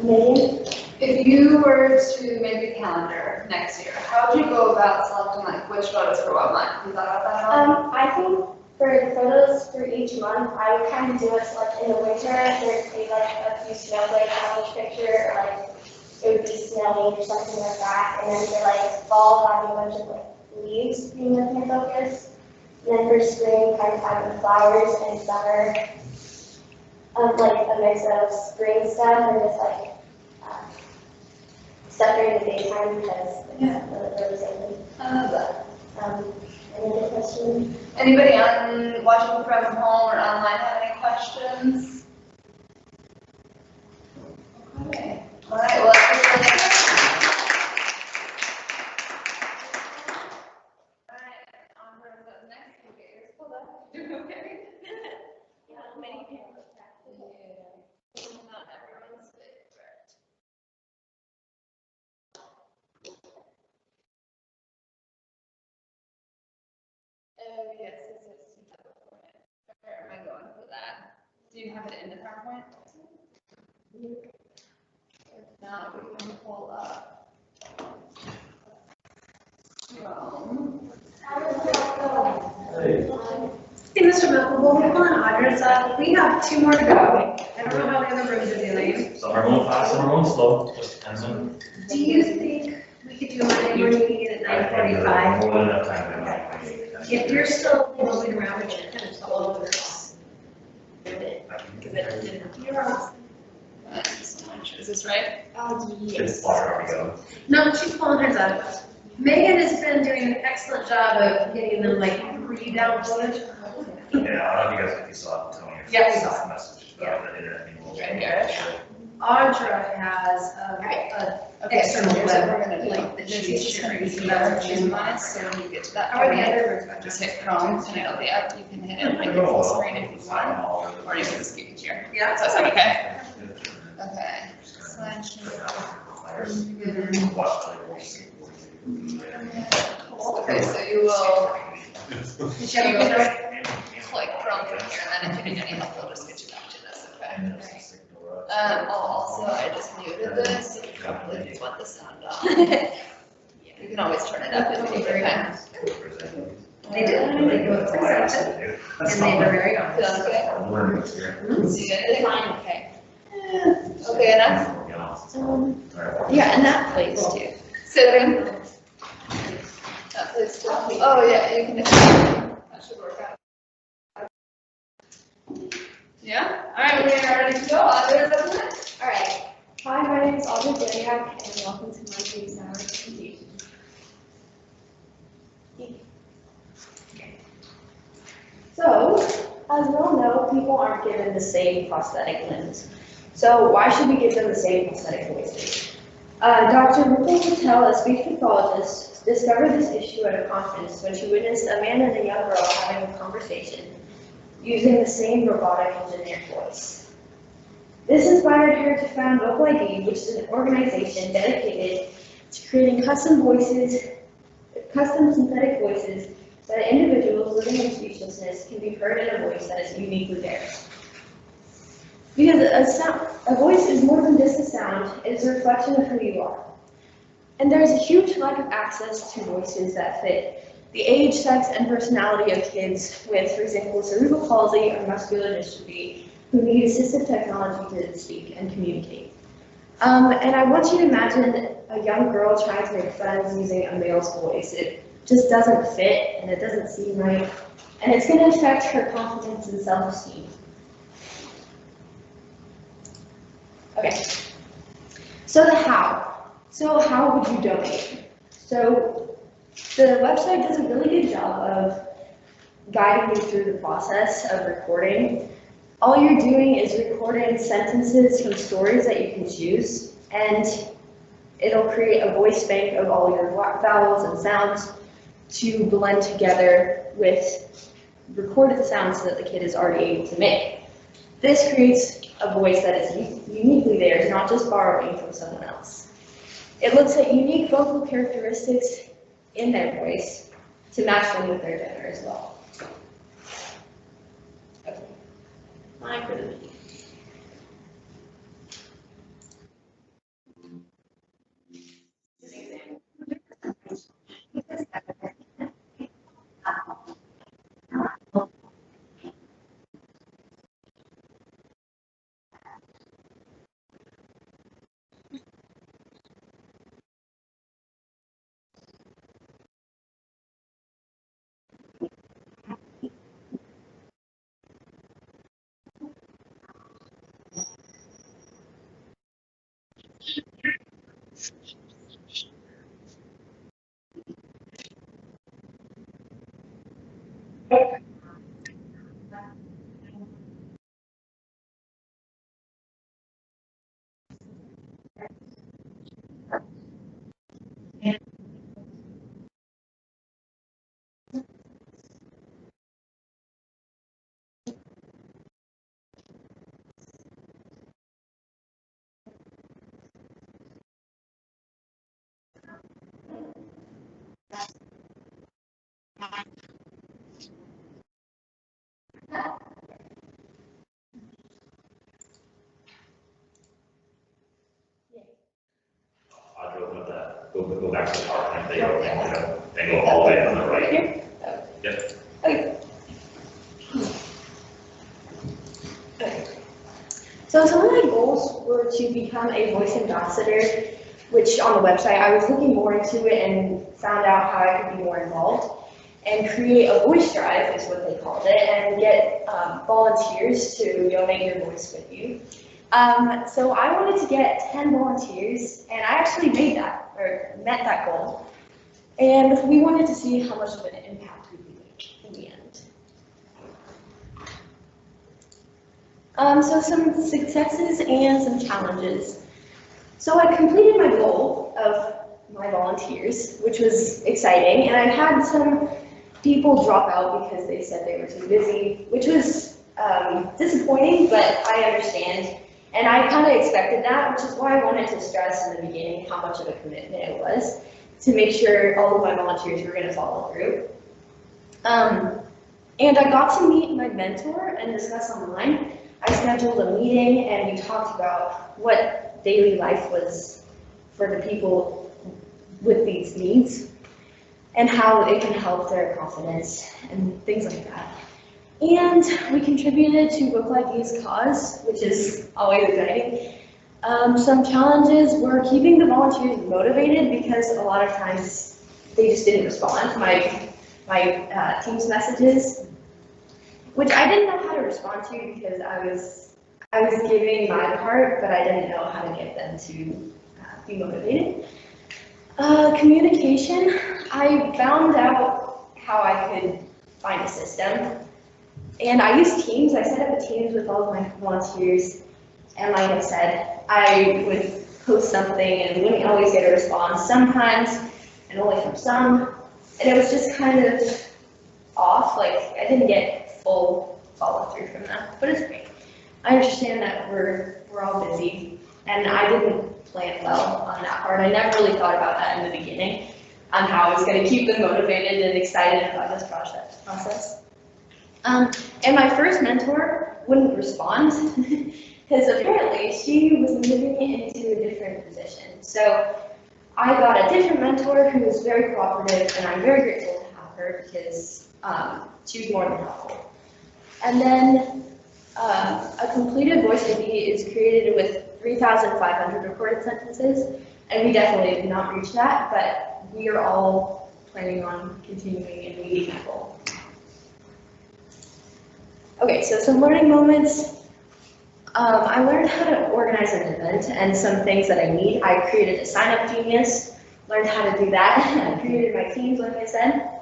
Speaker 9: Megan?
Speaker 1: If you were to make a calendar next year, how would you go about selecting like which photos for what month? Have you thought about that at all?
Speaker 9: I think for the photos for each month, I would kind of do it so like in the winter, there'd be like a few snowflakes on each picture, or like it would be snowing or something like that. And then for like fall, having a bunch of like leaves being like my focus. And then for spring, kind of having the flowers, and summer, like a mix of spring stuff and just like stuff during the daytime because it's really something.
Speaker 1: I love that.
Speaker 9: Any other questions?
Speaker 1: Anybody watching from home or online have any questions? Okay. All right. Well, that's just all right. Audra is up next. You get yours pulled up. Okay.
Speaker 9: Yeah, many people.
Speaker 1: Not everyone's favorite. Oh, yes, this is PowerPoint. Where am I going for that? Do you have it in the PowerPoint? If not, we can pull up.
Speaker 5: Hey.
Speaker 6: Hey, Mr. Knuckleball, we're on Audra's up. We have 2 more to go. I don't know how the other rooms are doing.
Speaker 11: Some are going fast, some are going slow, just depends on.
Speaker 6: Do you think we could do Monday morning meeting at 9:45?
Speaker 11: More than enough time to.
Speaker 6: If you're still moving around, we should kind of follow the rules. You're awesome.
Speaker 1: Is this right?
Speaker 11: It's far to go.
Speaker 6: No, she's pulling hers out. Megan has been doing an excellent job of getting them like pre-downloaded.
Speaker 11: Yeah, I don't know if you guys saw it, Tony.
Speaker 6: Yeah, we saw it.
Speaker 11: Message about the internet.
Speaker 1: Right here.
Speaker 6: Audra has a external web, like that she's sharing. So that's what she's
Speaker 1: mine, so when you get to that
Speaker 6: How are
Speaker 1: point,
Speaker 6: the other rooms?
Speaker 1: just hit Chrome and it'll be up. You can hit it like full screen if you want, or you can just keep it here.
Speaker 6: Yeah.
Speaker 1: So is that okay? Okay. Okay, so you will, you can click Chrome from here, and then if you need any help, they'll just get you back to this, okay? Also, I just muted this, so you probably want the sound off. You can always turn it up if you need it.
Speaker 6: They did, they go for accepted, and they were very honest.
Speaker 1: Okay. See anything? Okay. Okay, enough? Yeah, and that place too. Sitting. That place too. Oh, yeah, you can. That should work out. Yeah? All right, we are ready to go. Audra, is that it?
Speaker 9: All right. Hi, my name is Audra, and welcome to my case hour presentation. So, as we all know, people aren't given the same prosthetic limbs. So why should we give them the same prosthetic voices? Dr. Rupal Patel, a speech pathologist, discovered this issue at a conference when she witnessed a man and a young girl having a conversation using the same robotic engineered voice. This inspired her to found Vocal ID, which is an organization dedicated to creating custom synthetic voices that individuals living with speechlessness can be heard in a voice that is uniquely theirs. Because a voice is more than just a sound, it is a reflection of who you are. And there is a huge lack of access to voices that fit the age, sex, and personality of kids with, for example, cerebral palsy or muscular dystrophy, who need assistive technology to speak and communicate. And I want you to imagine a young girl trying to make friends using a male's voice. It just doesn't fit, and it doesn't seem right, and it's going to affect her confidence and self-esteem. Okay, so the how. So how would you donate? So the website does a really good job of guiding you through the process of recording. All you're doing is recording sentences from stories that you can choose, and it'll create a voice bank of all your vowels and sounds to blend together with recorded sounds that the kid is already able to make. This creates a voice that is uniquely theirs, not just borrowing from someone else. It looks at unique vocal characteristics in their voice to match them with their gender as well. Okay. Time for the video.
Speaker 11: Audra, open up that, go back to the PowerPoint thing, and go all the way on the right.
Speaker 9: Here?
Speaker 11: Yep.
Speaker 9: Okay. to become a voice ambassador, which on the website, I was looking more into it and found out how I could be more involved and create a voice drive, is what they called it, and get volunteers to donate your voice with you. So I wanted to get 10 volunteers, and I actually made that, or met that goal. And we wanted to see how much of an impact we could make in the end. So some successes and some challenges. So I completed my goal of my volunteers, which was exciting, and I had some people drop out because they said they were too busy, which was disappointing, but I understand. And I kind of expected that, which is why I wanted to stress in the beginning how much of a commitment it was to make sure all of my volunteers were going to follow through. And I got to meet my mentor and discuss online. I scheduled a meeting and we talked about what daily life was for the people with these needs and how it can help their confidence and things like that. And we contributed to Book Like These cause, which is always exciting. Some challenges were keeping the volunteers motivated because a lot of times they just didn't respond to my team's messages, which I didn't know how to respond to because I was giving my part, but I didn't know how to get them to be motivated. Communication, I found out how I could find a system. And I used Teams. I set up Teams with all of my volunteers. And like I said, I would post something and wouldn't always get a response sometimes, and only from some. And it was just kind of off. Like, I didn't get full follow through from them, but it's great. I understand that we're all busy, and I didn't plan well on that part. I never really thought about that in the beginning, on how I was going to keep them motivated and excited about this process. And my first mentor wouldn't respond because apparently she was moving into a different position. So I got a different mentor who was very cooperative, and I'm very grateful to have her because she was more than helpful. And then a completed voice ID is created with 3,500 recorded sentences, and we definitely did not reach that, but we are all planning on continuing and meeting people. Okay, so some learning moments. I learned how to organize an event and some things that I need. I created a sign-up genius, learned how to do that. I created my teams, like I said.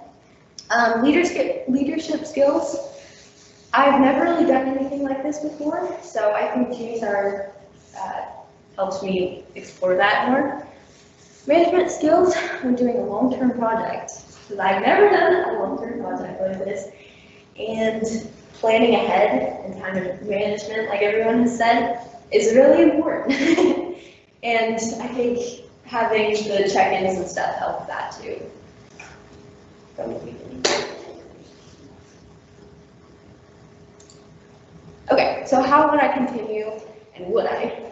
Speaker 9: Leadership skills. I've never really done anything like this before, so I think GSR helps me explore that more. Management skills. I'm doing a long-term project, because I've never done a long-term project like this. And planning ahead and time management, like everyone has said, is really important. And I think having the check-ins and stuff helped that too. From the beginning. Okay, so how would I continue, and would I?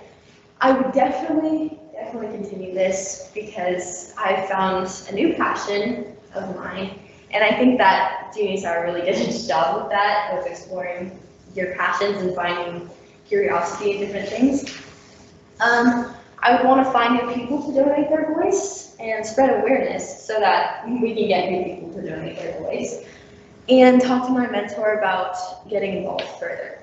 Speaker 9: I would definitely continue this because I found a new passion of mine. And I think that GSR really did its job with that, of exploring your passions and finding curiosity in different things. I would want to find new people to donate their voice and spread awareness so that we can get new people to donate their voice. And talk to my mentor about getting involved further.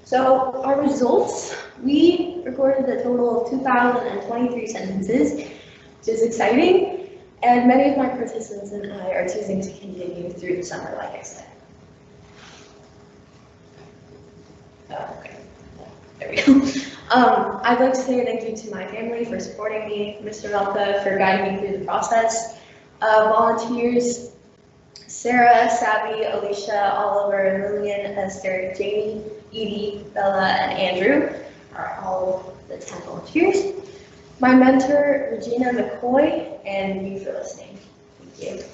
Speaker 9: So our results, we recorded a total of 2,023 sentences, which is exciting, and many of my participants and I are choosing to continue through the summer, like I said. Okay, there we go. I'd like to say thank you to my family for supporting me, Mr. Malta for guiding me through the process, volunteers, Sarah, Sabby, Alisha, Oliver, Lillian, Esther, Jamie, Edie, Bella, and Andrew are all the 10 volunteers. My mentor, Regina McCoy, and you for listening. Thank you.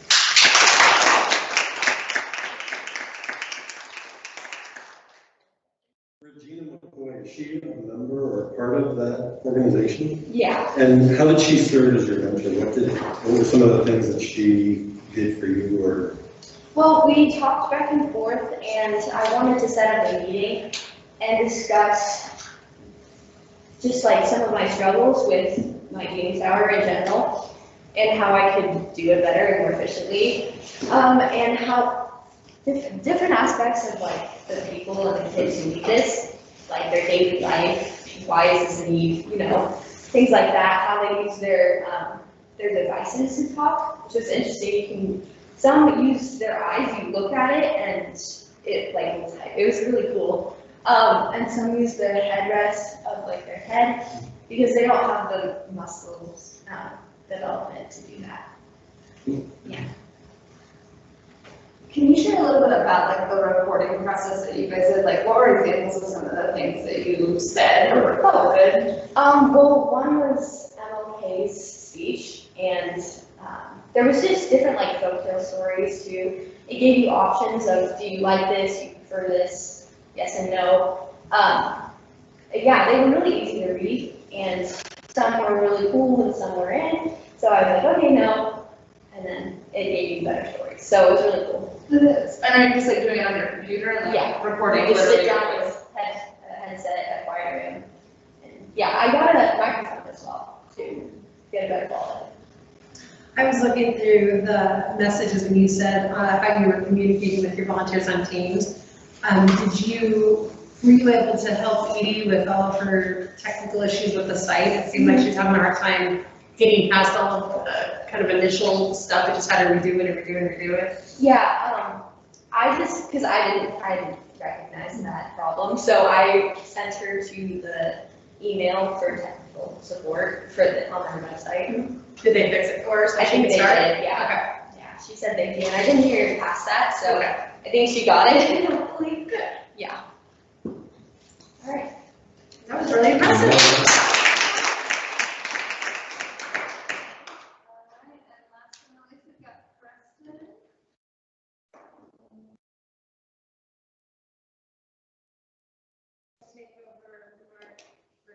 Speaker 5: Regina McCoy, is she a member or part of that organization?
Speaker 9: Yeah.
Speaker 5: And how did she serve as your mentor? What were some of the things that she did for you, or
Speaker 9: Well, we talked back and forth, and I wanted to set up a meeting and discuss just like some of my struggles with my gaming tower in general, and how I could do it better and more efficiently, and how different aspects of like the people and the kids who need this, like their daily life, why is this a need, you know, things like that, how they use their devices to talk, which was interesting. Some use their eyes, you look at it, and it was really cool. And some use their headrest of like their head, because they don't have the muscles development to do that. Yeah.
Speaker 1: Can you share a little bit about like the recording process that you guys did? Like, what were examples of some of the things that you said or recorded?
Speaker 9: Well, one was MLK's speech, and there was just different like folktale stories too. It gave you options of, do you like this, do you prefer this, yes and no. Yeah, they were really easy to read, and some were really cool and some were in. So I was like, okay, no, and then it gave you better stories. So it was really cool.
Speaker 1: It is. And are you just like doing it on your computer and like
Speaker 9: Yeah.
Speaker 1: recording?
Speaker 9: You just sit
Speaker 1: literally
Speaker 9: down
Speaker 1: your
Speaker 9: with
Speaker 1: voice?
Speaker 9: headset at quiet room. And yeah, I got a microphone as well to get a better quality.
Speaker 6: I was looking through the messages when you said how you were communicating with your volunteers on Teams. Were you able to help Edie with all of her technical issues with the site? It seemed like she was having a hard time getting past all of the kind of initial stuff. It just had to redo it.
Speaker 9: Yeah, because I didn't recognize that problem, so I sent her to the email for technical support on her website.
Speaker 6: Did they fix it for her? So
Speaker 9: I
Speaker 6: she
Speaker 9: think
Speaker 6: could
Speaker 9: they
Speaker 6: start?
Speaker 9: did, yeah.
Speaker 6: Okay.
Speaker 9: Yeah, she said they did, and I didn't hear her past that, so
Speaker 6: Okay.
Speaker 9: I think she got it, hopefully. Good. Yeah. All right.
Speaker 6: That was really impressive.
Speaker 1: And last but not least, we've got Preston. Take over Mark for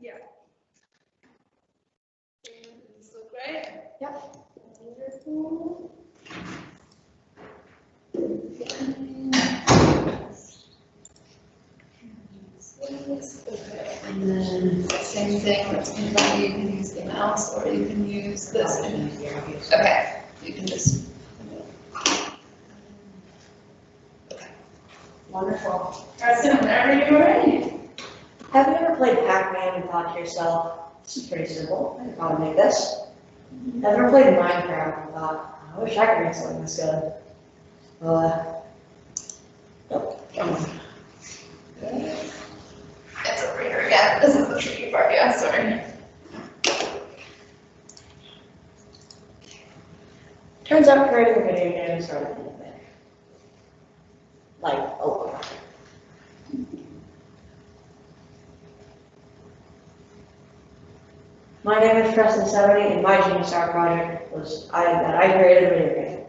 Speaker 6: Yeah.
Speaker 1: This looks great.
Speaker 9: Yep.
Speaker 1: Wonderful. Okay, and then same thing, let's invite you can use the mouse or you can use this. Okay, you can just. Okay.
Speaker 9: Wonderful.
Speaker 1: Preston, whenever you're ready.
Speaker 12: Have you ever played Pac-Man and thought to yourself, this is pretty simple, I can probably make this? Have you ever played Minecraft and thought, I wish I could make something this good? Nope. Come on.
Speaker 1: It's over here again. This is the tricky part, yeah, sorry.
Speaker 12: Turns out creating a video game is harder than you think. Like, a lot. My name is Preston 70, and my Genius Art project was that I created a video game.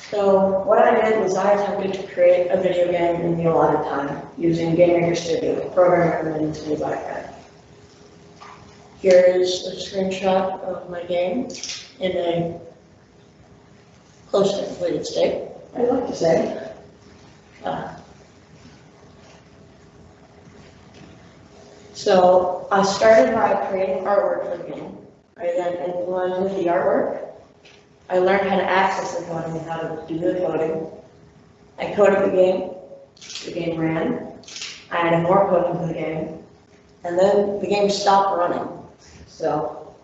Speaker 12: So what I did was I attempted to create a video game in the allotted time using Game Maker Studio, a program recommended to me by a friend. Here is a screenshot of my game in a close to completed state, I'd like to say. So I started by creating artwork for the game. I then implemented the artwork. I learned how to access the coding and how to do the coding. I coded the game ran. I added more coding to the game, and then the game stopped running. So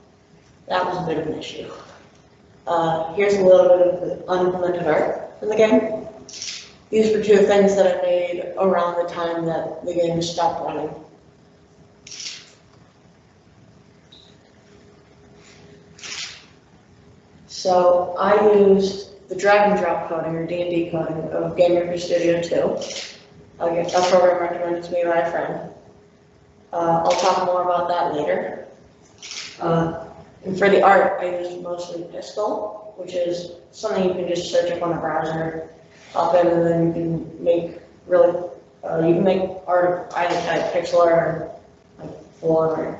Speaker 12: that was a bit of an issue. Here's a little bit of the unimplemented art in the game. These were two things that I made around the time that the game stopped running. So I used the drag and drop coding or D&D coding of Game Maker Studio 2. Again, a program recommended to me by a friend. I'll talk more about that later. And for the art, I used mostly Pistol, which is something you can just search up on the browser, up in, and then you can make really, you can make art of either type, pixel art or like full-on art.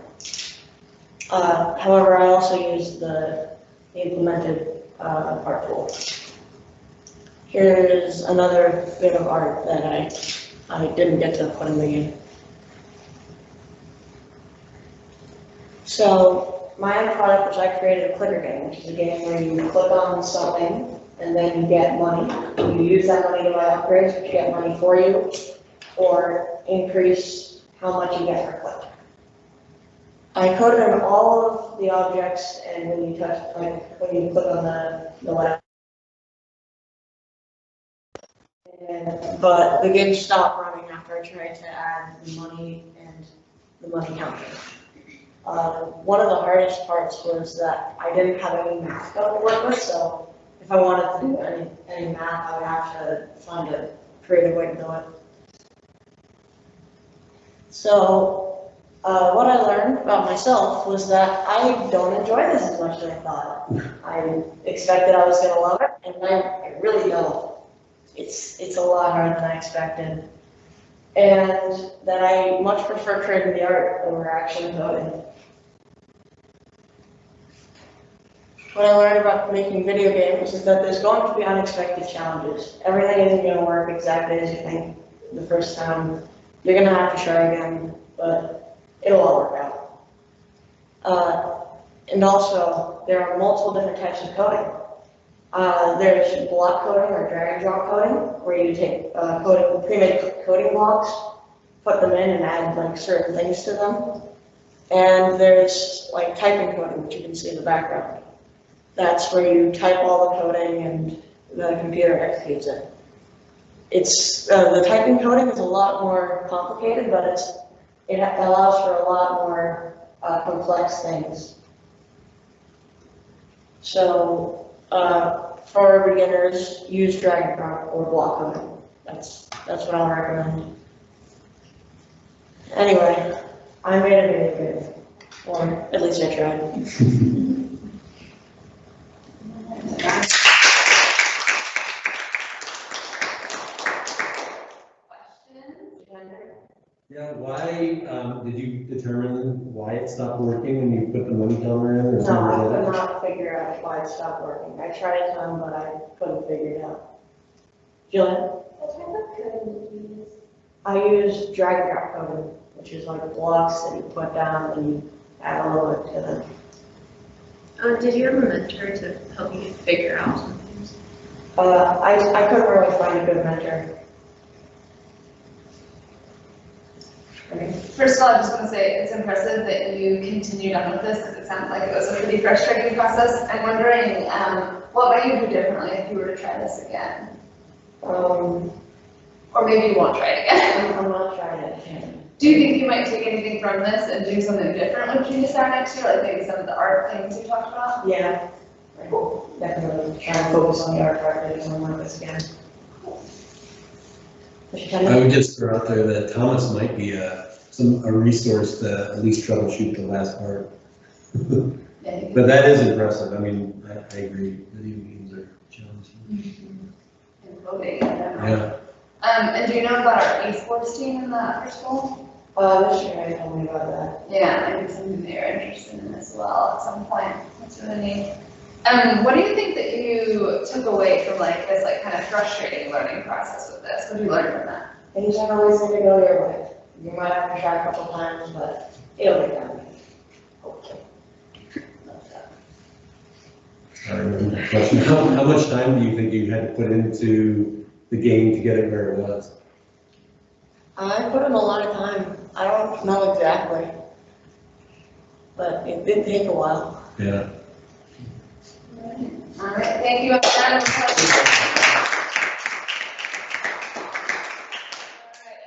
Speaker 12: However, I also use the implemented art tool. Here is another bit of art that I didn't get to put in the game. So my end product was I created a clicker game, which is a game where you click on something and then you get money. You use that money to buy upgrades, which get money for you, or increase how much you get per click. I coded in all of the objects, and when you touch, like when you click on the left. But the game stopped running after I tried to add the money and the money counter. One of the hardest parts was that I didn't have any math code to work with, so if I wanted to do any math, I would have to find a creative way to do it. So what I learned about myself was that I don't enjoy this as much as I thought. I expected I was going to love it, and I really don't. It's a lot harder than I expected. And that I much prefer creating the art over actually coding. What I learned about making video games is that there's going to be unexpected challenges. Everything isn't going to work exactly as you think the first time. You're going to have to try again, but it'll all work out. And also, there are multiple different types of coding. There's block coding or drag and drop coding, where you take pre-made coding blocks, put them in and add like certain things to them. And there's like typing coding, which you can see in the background. That's where you type all the coding and the computer executes it. It's the typing coding is a lot more complicated, but it allows for a lot more complex things. So for beginners, use drag and drop or block coding. That's what I'll recommend. Anyway, I made a video game, or at least I tried.
Speaker 5: Yeah, why, did you determine why it stopped working when you put the money counter in or
Speaker 12: No,
Speaker 5: something
Speaker 12: I
Speaker 5: like
Speaker 12: could
Speaker 5: that?
Speaker 12: not figure out why it stopped working. I tried some, but I couldn't figure it out. Jillian?
Speaker 9: What type of coding did you use?
Speaker 12: I use drag and drop coding, which is like blocks that you put down and you add a little bit to them.
Speaker 10: Did you have a mentor to help you figure out some things?
Speaker 12: I couldn't really find a good mentor.
Speaker 1: First of all, I just want to say it's impressive that you continued on with this because it sounds like it was a pretty frustrating process. I'm wondering what might you do differently if you were to try this again? Or maybe you won't try it again.
Speaker 12: I'm not trying it again.
Speaker 1: Do you think you might take anything from this and do something different with Junior Star next year, like maybe some of the art things you talked about?
Speaker 12: Yeah, definitely try and focus on the art part and something like this again.
Speaker 5: I would just throw out there that Thomas might be a resource to at least troubleshoot the last part. But that is impressive. I mean, I agree. Video games are challenging.
Speaker 1: And voting in general.
Speaker 5: Yeah.
Speaker 1: And do you know about our esports team in the upper school?
Speaker 12: This year I told me about that.
Speaker 1: Yeah, maybe something they're interested in as well at some point. That's really neat. What do you think that you took away from like this like kind of frustrating learning process with this? What did you learn from that?
Speaker 12: Things aren't always going to go your way. You might have to try a couple times, but it'll get done. Hopefully.
Speaker 5: I remember the question. How much time do you think you had to put into the game to get it where it was?
Speaker 12: I put in a lot of time. I don't know exactly, but it did take a while.
Speaker 5: Yeah.
Speaker 1: All right, thank you. All right,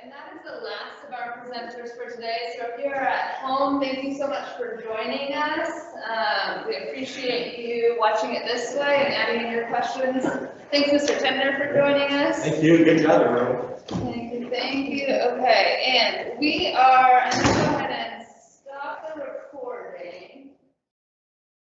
Speaker 1: and that is the last of our presenters for today. So if you're at home, thank you so much for joining us. We appreciate you watching it this way and adding in your questions. Thanks, Mr. Tender, for joining us.
Speaker 5: Thank you. Good job, everyone.
Speaker 1: Thank you. Okay, and we are, I'm going to go ahead